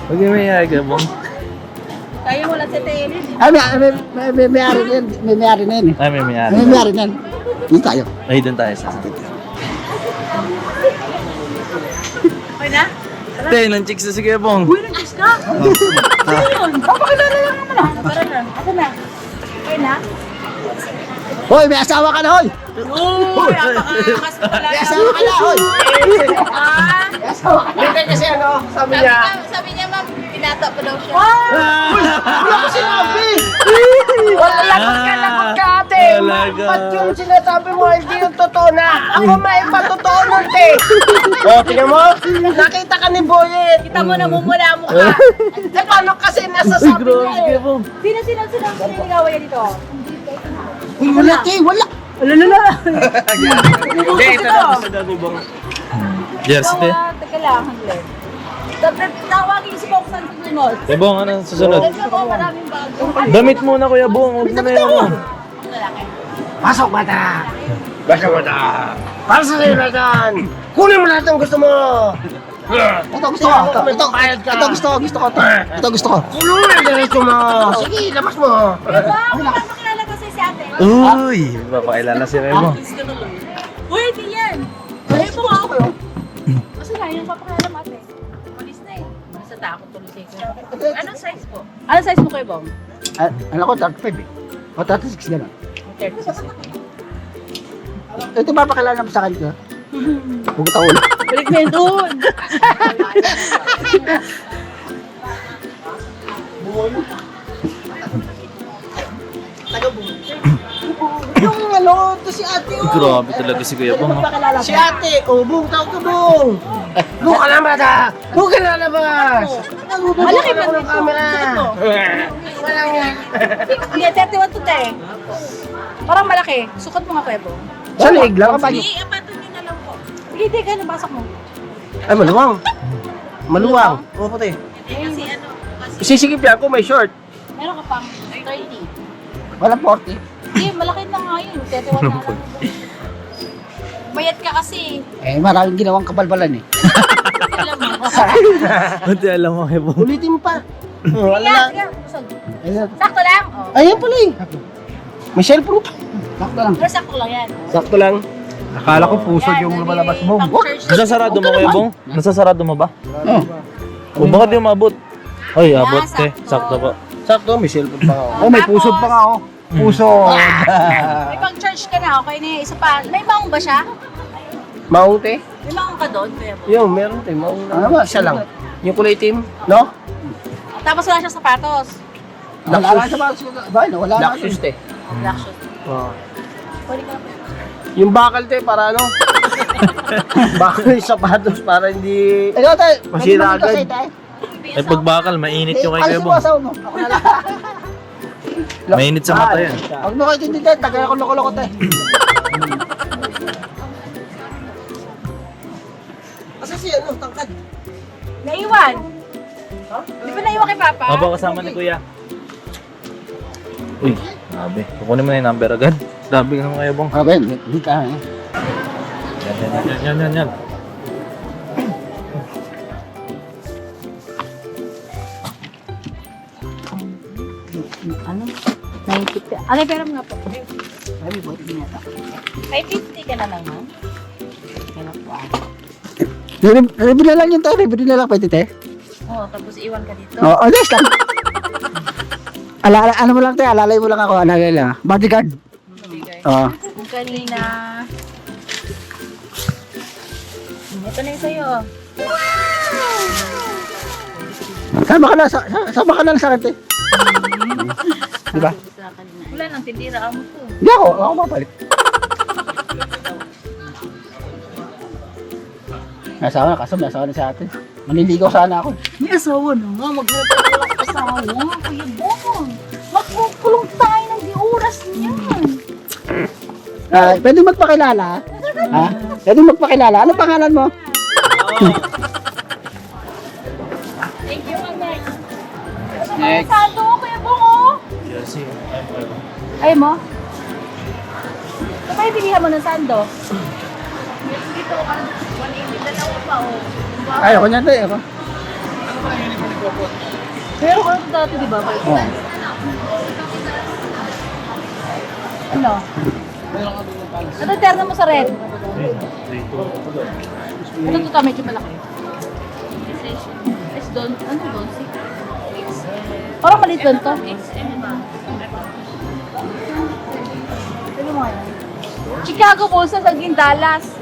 Huwag yung may Kuya Bong. Kaya mo lang sa tayo. Ay, may may-ari na yan. May may-ari na yan eh. Ay, may mayari. May may-ari na yan. Dito tayo. Ay, doon tayo sa Okay na? Te, nang chicks na si Kuya Bong. Uy, nag-kiss ka? Sino yun? Papakilala lang naman ah. Tara na. Ako na. Okay na? Hoy, may asawa ka na, hoy! Uy, napakakas ko pala. May asawa ka na, hoy! Ah, May asawa ka na. Hindi kasi ano, sabi niya. sabi niya ma'am, pinata pa daw siya. Wala ko sinabi! Wala lagot ka, ate! Talaga. Ba't yung sinasabi mo, hindi yung totoo na? Ako may patotoo nun, te! O, tingnan mo, nakita ka ni Boyet. Kita mo, namumula mo ka. Eh, paano kasi Uy, nasasabi grabe niya si Kuya Bong. Sino niligawan niya dito? Uy, wala, te! Wala! Wala na. Hindi, ito na gusto daw ni Bong. Jersey, te. Teka lang, hanggang. Dapat tawagin si Bong sa susunod. Kuya Bong, ano susunod? Kasi ako maraming bago. Damit muna Kuya Bong, huwag mo na yung ano. Lalaki. Pasok, bata! Pasok, bata! Para sa iyo na dyan! Kunin mo lahat ng gusto mo! Ito gusto ko. Ito gusto ko. Ito gusto ko. Kunin mo diretso mo! Sige, labas mo! Diba? Makakilala kasi si ate. Uy, papakilala si Kuya Bong. Uy, hindi yan. Ay, po ako. Kasi nga, yung papakilala mo ate. Malis na eh. Nasa takot tuloy sa ikaw. Anong size po? Anong size mo kayo, Bong? Ano ko, 35 eh. O, 36 gano'n. 36. Ito papakilala mo sa akin ko. Huwag taon. Balik na yun doon. Yung ano, to si ate oh. Grabe talaga si Kuya Bong. Papakilala Si ate! O, Bong, tawag ka, Bong! Bong ka na, bata! Bong ka na labas! Malaki ba Wala dito? ng camera! Wala nga! Hindi, 31 to te. Parang malaki. Sukat mo nga, Pebo. Sa leeg lang. Hindi, apatunin na lang po. Hindi, gano'n, basok mo. Ay, maluwang! Maluwang! O, puti. Kasi ano, kasi Sisigip yan ko, may short. meron ka pang 30. Walang 40. Hindi, malaki na nga yun. 31 na lang. Bayad ka kasi. Eh, maraming ginawang kabalbalan eh. Alam mo. Buti alam mo Kuya Bong. Ulitin mo pa. Wala Kaya, na. kaya, busog. Ayun, Sakto lang. Oh. Ayan pala eh. May cellphone pa. sakto lang. Pero sakto lang yan. Sakto lang. Akala ko puso yung lumalabas mo. Nasasarado mo Kuya Bong? Nasasarado mo ba? Oh. O baka di umabot? Ay, abot sakto. te. Sakto po. Sakto, may cellphone pa ako. Oh, may pusod pa nga oh. Puso. May pang-charge ka na, okay na yun. Isa pa, may maong ba siya? Maunti? May maong ka doon, Pebo. Yung, meron tayo. Maunti. Ano ba? Isa lang. Yung kulay team, no? Tapos wala siyang sapatos. Wala na sa bahay, wala na. Black shoes, te. Black shoes. Oh. Pwede ka na. Yung bakal, te, para ano? Bakal yung sapatos para hindi... Ikaw tayo. Masira agad. Ay, pagbakal, mainit yung kay Kuya Alis mo Bong. asawa mo. Ako na lang. Mainit sa mata yan. Huwag mo kayo tindihan. Tagal ako loko-loko tayo. Asa si ano, tangkad? Naiwan. Di ba naiwan kay Papa? Aba kasama ni Kuya. Uy, grabe. Kukunin mo na yung number agad. Dabi ka naman kaya bong. Okay, hindi ka. Yan. Ano? 90. Ano yung pera mo nga po? 550 ka na lang, ma'am. Kaya po Libre na lang yun tayo, libre na lang pwede te. Oo, tapos iwan ka dito. Oo, honest lang. Ano mo lang tayo, alalay mo lang ako, alalay lang. Bodyguard. Oo. Kanina. Ito na yung sa'yo. Sama ka na sa akin te. Diba? Wala nang tindira mo to. Hindi ako mapalit. Nasawa na, kaso nasawa na sa atin. Maniligaw sana ako. May asawa na nga. Maghanap ka na lang asawa. Kuya Bong. Magkukulong tayo ng di oras niyan. Pwede magpakilala? Ha? Pwede magpakilala? Ano pangalan mo? Thank you, Mama. Next. Sado, Kuya Bong, oh. Jersey. Ay mo? Ano kayo bilihan mo ng sando? Dito, 180 dalawa pa, oh. Ayoko niyan tayo. Ako. Pero ano ito dati, di ba? Oo. Ano? Ano terno mo sa red? Ano ito medyo malaki? Is doon? Ano doon? Parang maliit doon to. Ano mo yan? Chicago Bulls sa Saging Dallas.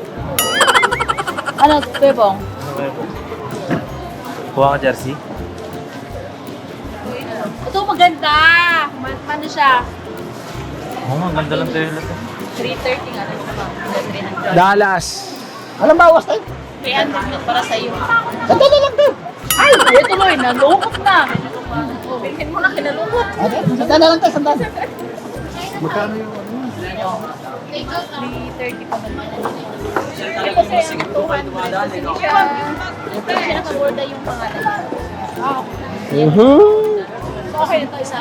Ano, Bebong? Kuha ka jersey? Ito maganda. Ano siya? Oo nga, ganda lang tayo lahat. 330 nga lang naman. Dallas. Walang bawas tayo. 300 na para sa'yo. Sandali lang tayo. Ay, ay tuloy, nalungkot na. Bilhin mo na kinalungkot. Sandali lang tayo, sandali. 330 pa naman. Kasi 200. Kasi nakaborda yung pangalan. So, okay na to isa.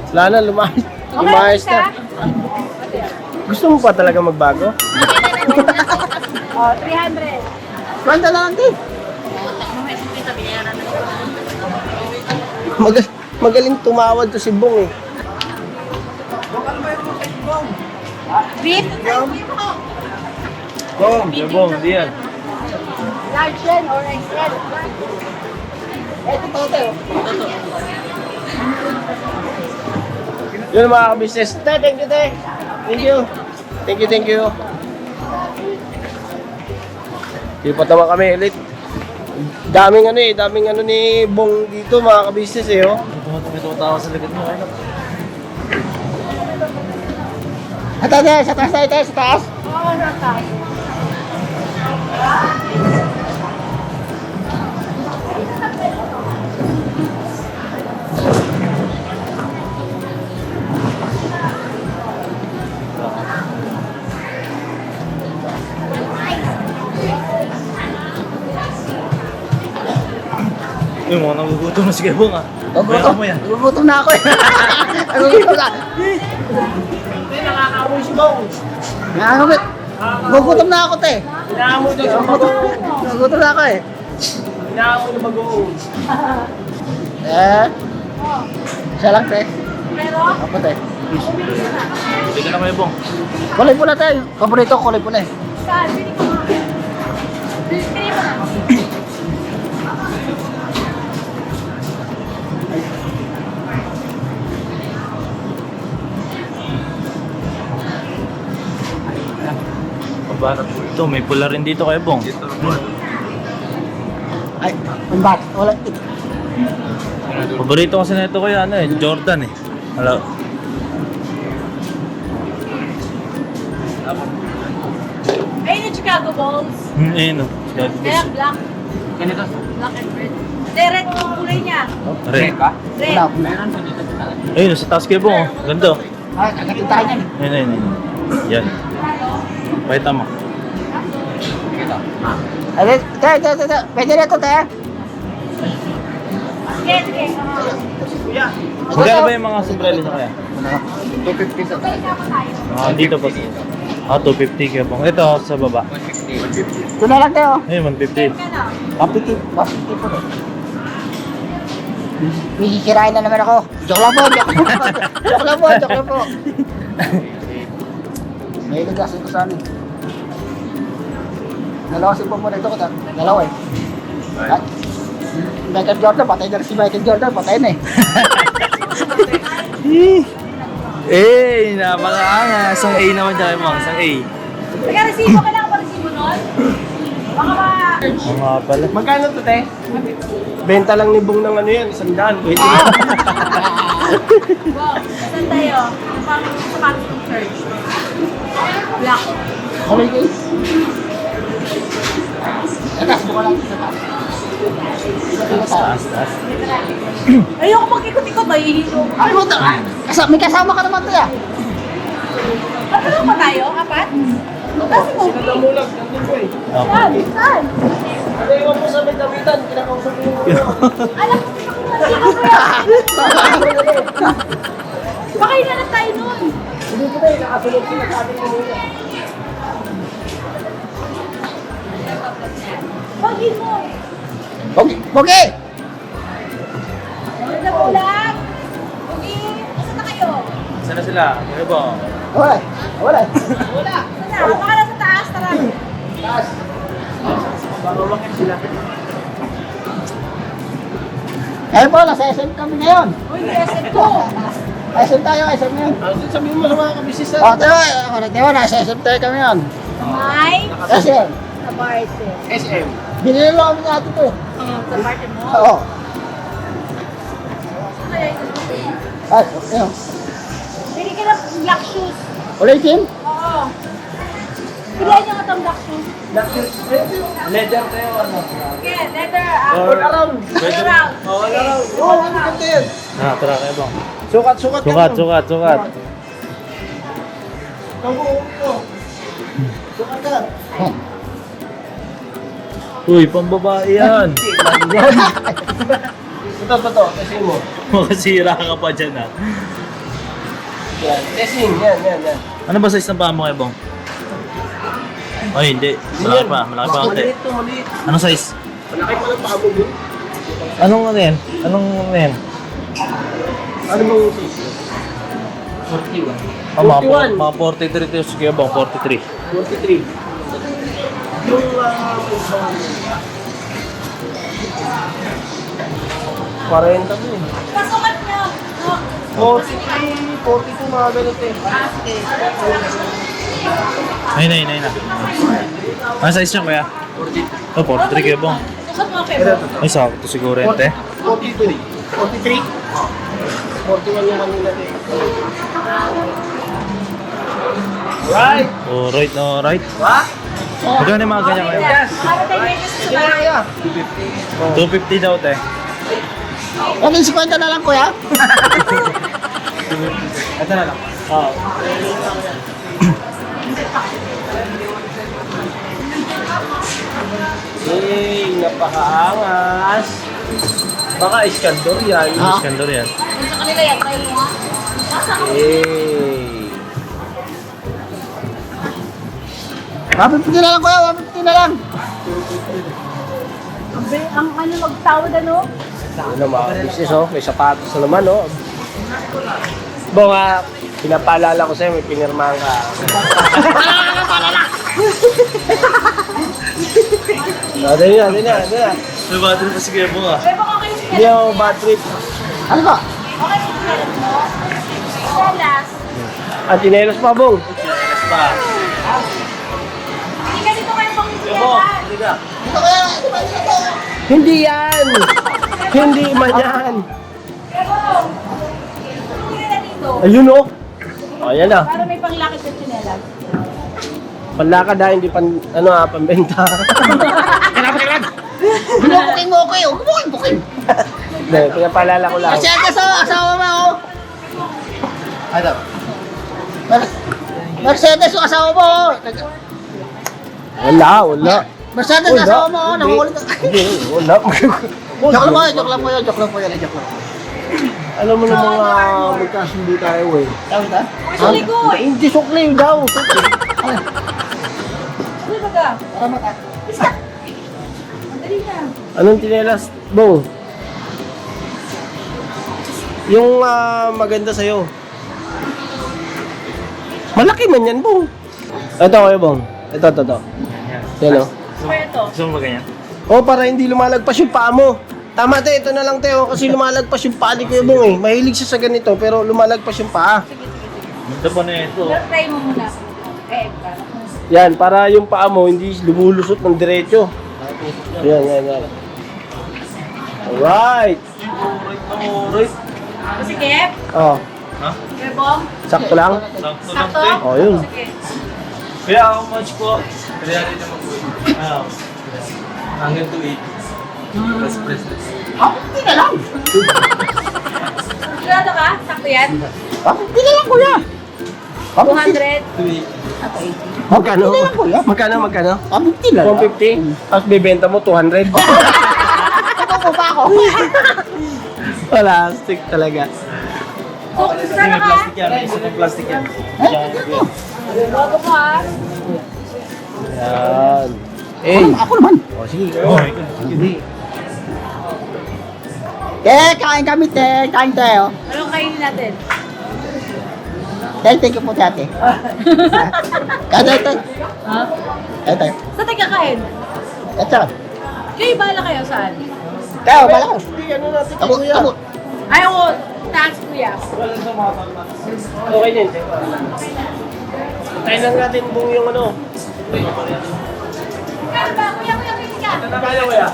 Wala na, lumayas na. Gusto mo pa talaga magbago? Oh, 300. Sandali lang tayo. Magaling tumawad to si Bong eh. Beef? Bong, di yan. Large yan or XL? Ito pa tayo. Yun mga ka-business. Thank you, te. Thank you. Lipat naman kami ulit. Daming ano ni Bong dito mga ka-business eh oh. May tumatawa sa likod mo. Ito tayo, sa taas tayo, sa taas. Oo, nasa. Yung mga nagugutom na si Bong ah. Bayaran mo yan. Nagugutom na ako eh. Nagugutom na. Nakakamoy si Bong. Nagugutom na ako, te. Inaamoy na si Bong. Nagugutom na ako eh. Inaamoy na mag-uun. Siya lang, te. Pero, Ako, te. Hindi ka na kayo Bong. Kulay pula, te. Paborito ko, kulay pula eh. saan? Pili ko nga. Pili mo na. Pabarat ito, may pula rin dito kayo Bong. Ay, ang bat. Wala. Paborito kasi na ito kayo, ano eh, Jordan eh. Hello. Ayun yung Chicago Bulls. Ayun o. Kaya black. Ganito. Black and red. Hindi, red yung kulay niya. Red. Red. Wala. Ayun, sa taas kayo Bong oh. Ganda oh. Ay, agatin tayo niyan. Ayun. Yan. Pakita mo. Ay, te. Pwede na ito, te. Sige. Magkano ba yung mga sombrero na kaya? 250 sa tayo. Ah, dito po. Ah, 250 kaya po. Ito, sa baba. 150. Ito na lang tayo. Ayun, 150. Kapiti. Kapiti po. Kirain na naman ako. Joke lang po, joke lang po. Joke lang po, joke lang po. May nagasin ko sa amin. Dalawa si Popo na ito ko. Dalawa eh. At, Michael Jordan, patay na rin si Michael Jordan, patay na eh. Eh, napakaangas. Isang A naman dyan, mga. Isang A. Nag-resibo ka lang pa resibo nun? Baka ba... Oo nga pala. Magkano to, te? Benta lang ni Bong ng ano yan, 100. Pwede na. Wow, saan tayo? Yung pang sapatos ng church. Black. Okay, guys. Tatas, buka lang sa taas. Taas, taas. Ayoko mag-ikot-ikot, mahihilo. Ano mo ito? May kasama ka naman ito ya. Ano ba tayo? Apat? Kasi mo. Namulag, nandun ko eh. Saan? Saan? Ano yung po sa may damitan, kinakausap ko yung Alam ko, hindi ko kaya. Baka ilanap tayo nun. Hindi ko tayo, nakasunod sila sa ating kanina. Bagin mo. Okay, okay. Wala bulag. Okay. Saan na kayo? Saan na sila? Ano ba? Wala. Wala. Wala. Saan na? Baka nasa taas. Tara. Taas. Ayun po, nasa SM kami ngayon. Uy, SM ko. SM tayo, SM ngayon. Sabihin mo sa mga kabisisa. O, tayo, nasa SM tayo kami ngayon. May? SM. Sa party. SM. Binili lang kami natin ito. Sa party mo? Oo. Saan kaya ito? Ay, ayun. Pili ka ng black shoes. Ulit team? Oo. Pilihan niyo nga itong black shoes. Leather tayo, ano? Okay, leather. All around. All around. All around. Oo, ang ganda yan. Ah, tara kayo bang. Sukat, sukat. Sukat, sukat, sukat. Sukat ka. Uy, pambabae yan. Ito. Testing mo. Makasira ka pa dyan ah. Yan. Testing. Yan. Ano ba size ng paa mo kayo bang? Ay, hindi. Malaki pa konti. Maliit to, maliit. Anong size? Malaki pa ng paa mo, bro. Anong ano yan? Anong ano yan? Ano ba yung size? 41. Mga 41. 43 to sige bang, 43. 43. Yung, 40 to eh. Pasukat niyo. 43, 42 mga ganito eh. Ayun na. Ano size niya kuya? 42. Oh, 43 kayo bang. Sukat mo, Febo. Ay, sakto siguro yan, te. 43. 43? 41 yung kanina eh. Right! Oh, right, no, right. Ha? Magkano yung mga ganyan kayo? Para tayo may gusto sa bahay. 250 daw, te. Okay, 50 na lang kuya. Ito na lang. Oo. Hey, napakaangas. Baka iskandor yan. Iskandor yan. Kung sa kanila yan, tayo mo ha. Hey. Mapipiti na lang kuya, mapipiti na lang. Ang ano, magtawad ano? Ano mga business oh, may sapatos na naman oh. Bonga, pinapaalala ko sa'yo, may pinirmahan ka. Dali na. May battery pa sige mo ah. Pero okay yung Hindi ako bad trip. Ano ba? Okay yung sinelas mo? Sinelas. Antinelos pa, Bong. Hindi ka dito kayo pang sinelas. Dito kuya, dito ba? Hindi yan! Hindi man yan! Pero, hindi na dito. Ayun oh! O, yan na. Para may panglakit sa sinelas. Panlakad ha, hindi pan, pambenta. Binubuking mo ko eh, buking. Hindi, pinapaalala ko lang. Kasi asawa mo oh. Ano? Mercedes yung asawa mo oh. Wala. Mercedes yung asawa mo oh, nangulit. Hindi, wala. Joke lang po yun. Alam mo na mga magkasundo tayo eh. Tawag ka? Sa likod! Hindi sukli daw. Sukli. Ano ba ka? Para mata. Dali na. Anong tinelas, Bong? Yung maganda sa'yo. Malaki man yan, Bong. Ito kayo, Bong. Ito. Yan o. Kaya ito. Gusto mo ba ganyan? Oh, para hindi lumalagpas yung paa mo. Tama, te. Ito na lang, te. Oh, kasi lumalagpas yung paa ni Kuya Bong eh. Mahilig siya sa ganito, pero lumalagpas yung paa. Ito pa na ito. Pero try mo muna. Eh, para. Yan, para yung paa mo hindi lumulusot ng diretso. Yan. Alright. Alright. Sige. Oh, Ha? Kuya Bong. sakto lang. Sakto lang, Sakto? te. Oh, yun. Sige. Kaya how much po? Kaya rin naman po. Hanggang to 8. Press. Hindi na lang. Sigurado ka? Sakto yan? Hindi na lang, kuya. 200? To 8. Ako 80. Magkano? Hindi lang, kuya. Magkano? Hindi na lang. 150? Tapos bibenta mo 200? Ako pa ako. Wala, stick talaga. Oh, May sana ka? plastic yan. May isa pang plastic yan. Bago mo ah. Yan. Eh. Ako naman. Oh, sige. Oh my God. Kain kami, te. Kain tayo. Anong kainin natin? Thank you po, ate. Kain tayo. Ha? Kain tayo. Saan tayo kakain? Ito. Kayo, bahala kayo saan? Tayo, bala ko. Hindi, ano natin kay Tabo, Kuya? tabo. Ayaw, thanks kuya. Okay din. Tayo lang natin Bong yung ano. Kaya ba? Kuya, ka. Kaya Kuya?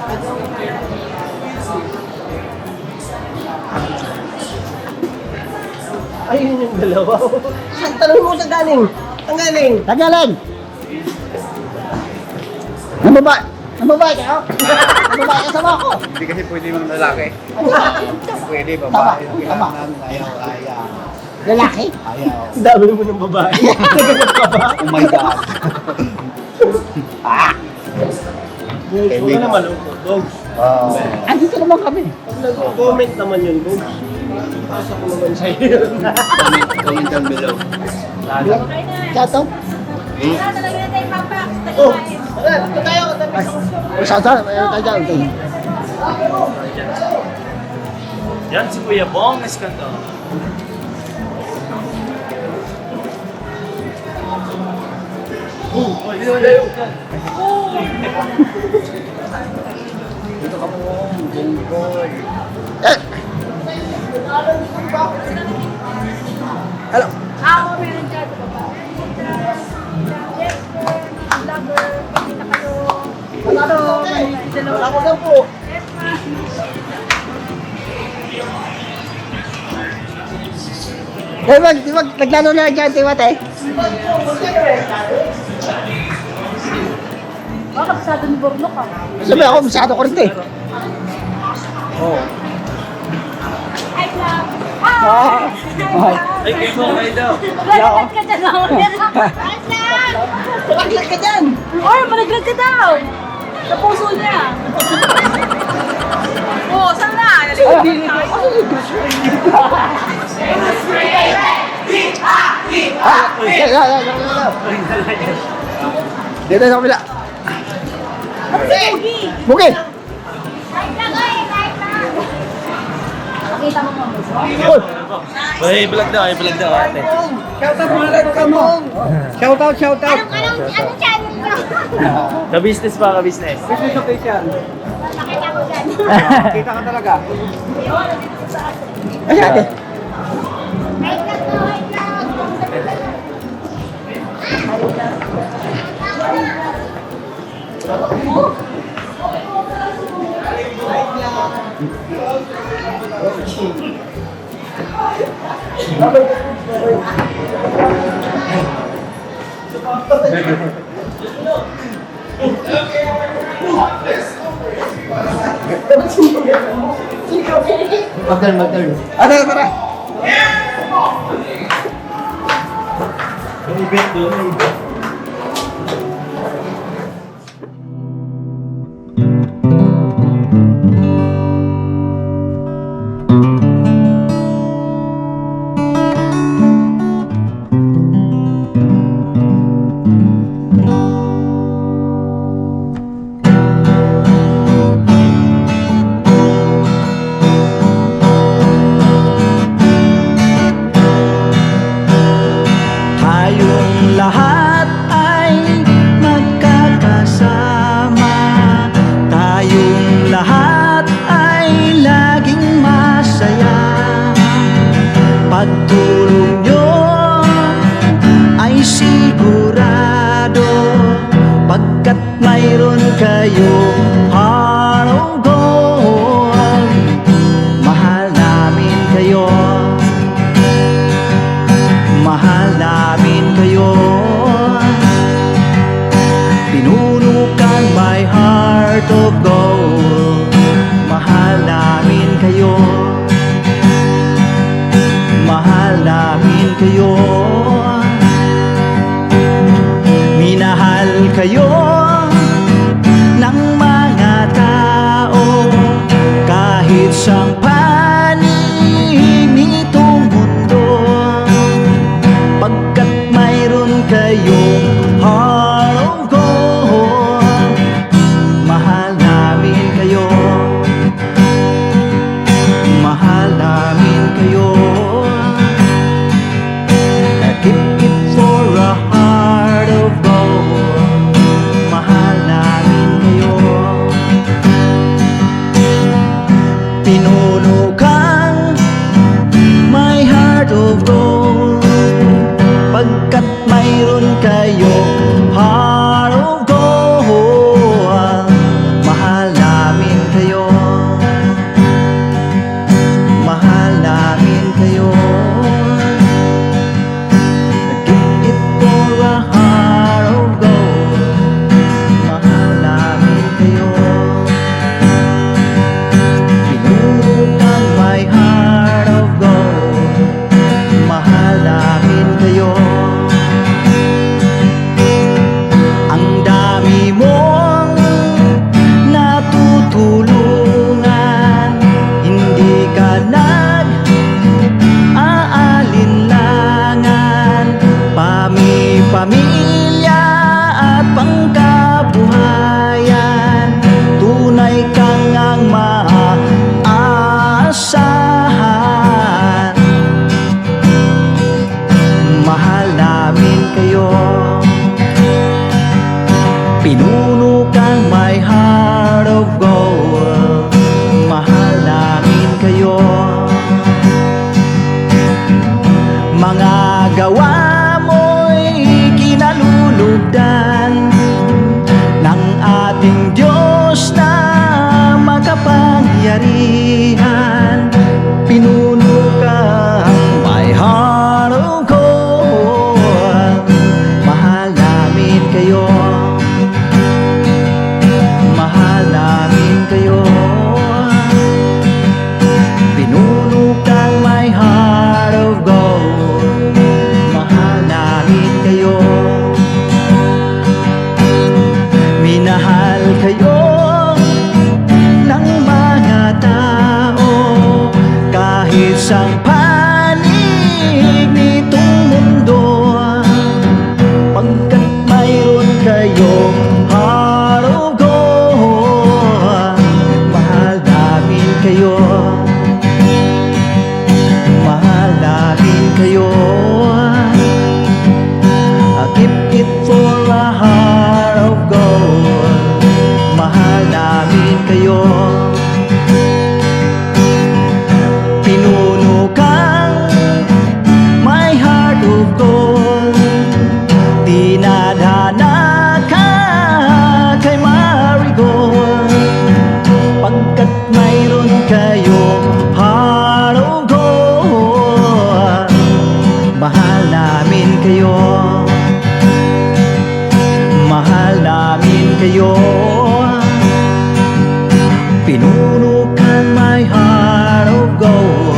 Ayun yung dalawa. Ang tanong mo sa galing. Ang galing. Tagalan. Nambabae kayo? Nambabae kasama ako. Hindi kasi pwede mga lalaki. Pwede, Tama, babae. tama. Kailangan namin ayaw. Lalaki? Ayaw. Ang dami mo ng babae. Nagkagat ka ba? Oh my God. Huwag ka na malungkot, Bong. Andito naman kami. Pag nag-comment naman yun, Bong. Ipasa ko naman sa'yo yun. Comment down below. Okay na. Chato. Wala talaga na tayo papak. Oh, tara, dito tayo. Chato. Tayo. Yan si Kuya Bong Escando. Hello. Ako meron dyan sa baba. Yes, vlogger. Pakita kayo. Ano? Dalawa. Ako na po. Yes, ma'am. Naglaro na dyan, Timate. Baka pasado ni Bornok ah. Sabi ako, masyado ko rin eh. Hi, vlog. Hi! Ay, Kuya Bong, kayo daw. Malaglag ka dyan ako. Hi, vlog! Malaglag ka dyan. Or, malaglag ka daw. Sa puso niya. Oo, saan na? Dito sa kabila. Buki! Pakita mo mo. Ay, vlog daw, ate. Shout out. Anong channel nyo? Ka-business pa, ka-business. Pakita ko dyan. Kita ka talaga. Ay, ate. Wait lang po, wait lang. Magdal. Tara. Yung event doon. pagtulong nyo ay sigurado, pagkat mayroon kayo heart of gold. Mahal namin kayo, mahal namin kayo. Pinunukan my heart of gold. Mahal namin kayo, mahal namin kayo. Minahal kayo ng mga tao kahit sa panig nitong mundo, pagkat mayroon kayong heart of gold. Mahal namin kayo, mahal namin kayo. Keep it for a heart of gold. Mahal namin kayo. Pinunukan my heart of gold, pagkat mayroon kayo heart of gold. Mahal namin kayo, mahal namin kayo. Keep it for a heart of gold. Mahal namin kayo. Pinunukan my heart of gold. Mahal namin kayo. Ang dami mong natutulungan, hindi ka nag-aalinlangan. Pamilya at pangkabuhayan, tunay kang ang maaasahan. Mahal namin kayo. Pinunukan my heart of gold. Mahal namin kayo. Mga gawa mo'y kinalulugdan ng ating Diyos na makapangyarihan. Pinunukan my heart of gold. Mahal namin kayo, mahal namin kayo. Pinunukan my heart of gold. Mahal namin kayo. Minahal kayo ng mga tao kahit sa panig nitong mundo, pagkat mayroon kayong heart of gold. Mahal namin kayo, mahal namin kayo. Keep it for a heart of gold. Mahal namin kayo. Pinunukan my heart of gold. Dinadana ka kay Marigold, pagkat mayroon kayong heart of gold. Mahal namin kayo, mahal namin kayo. Pinunukan my heart of gold.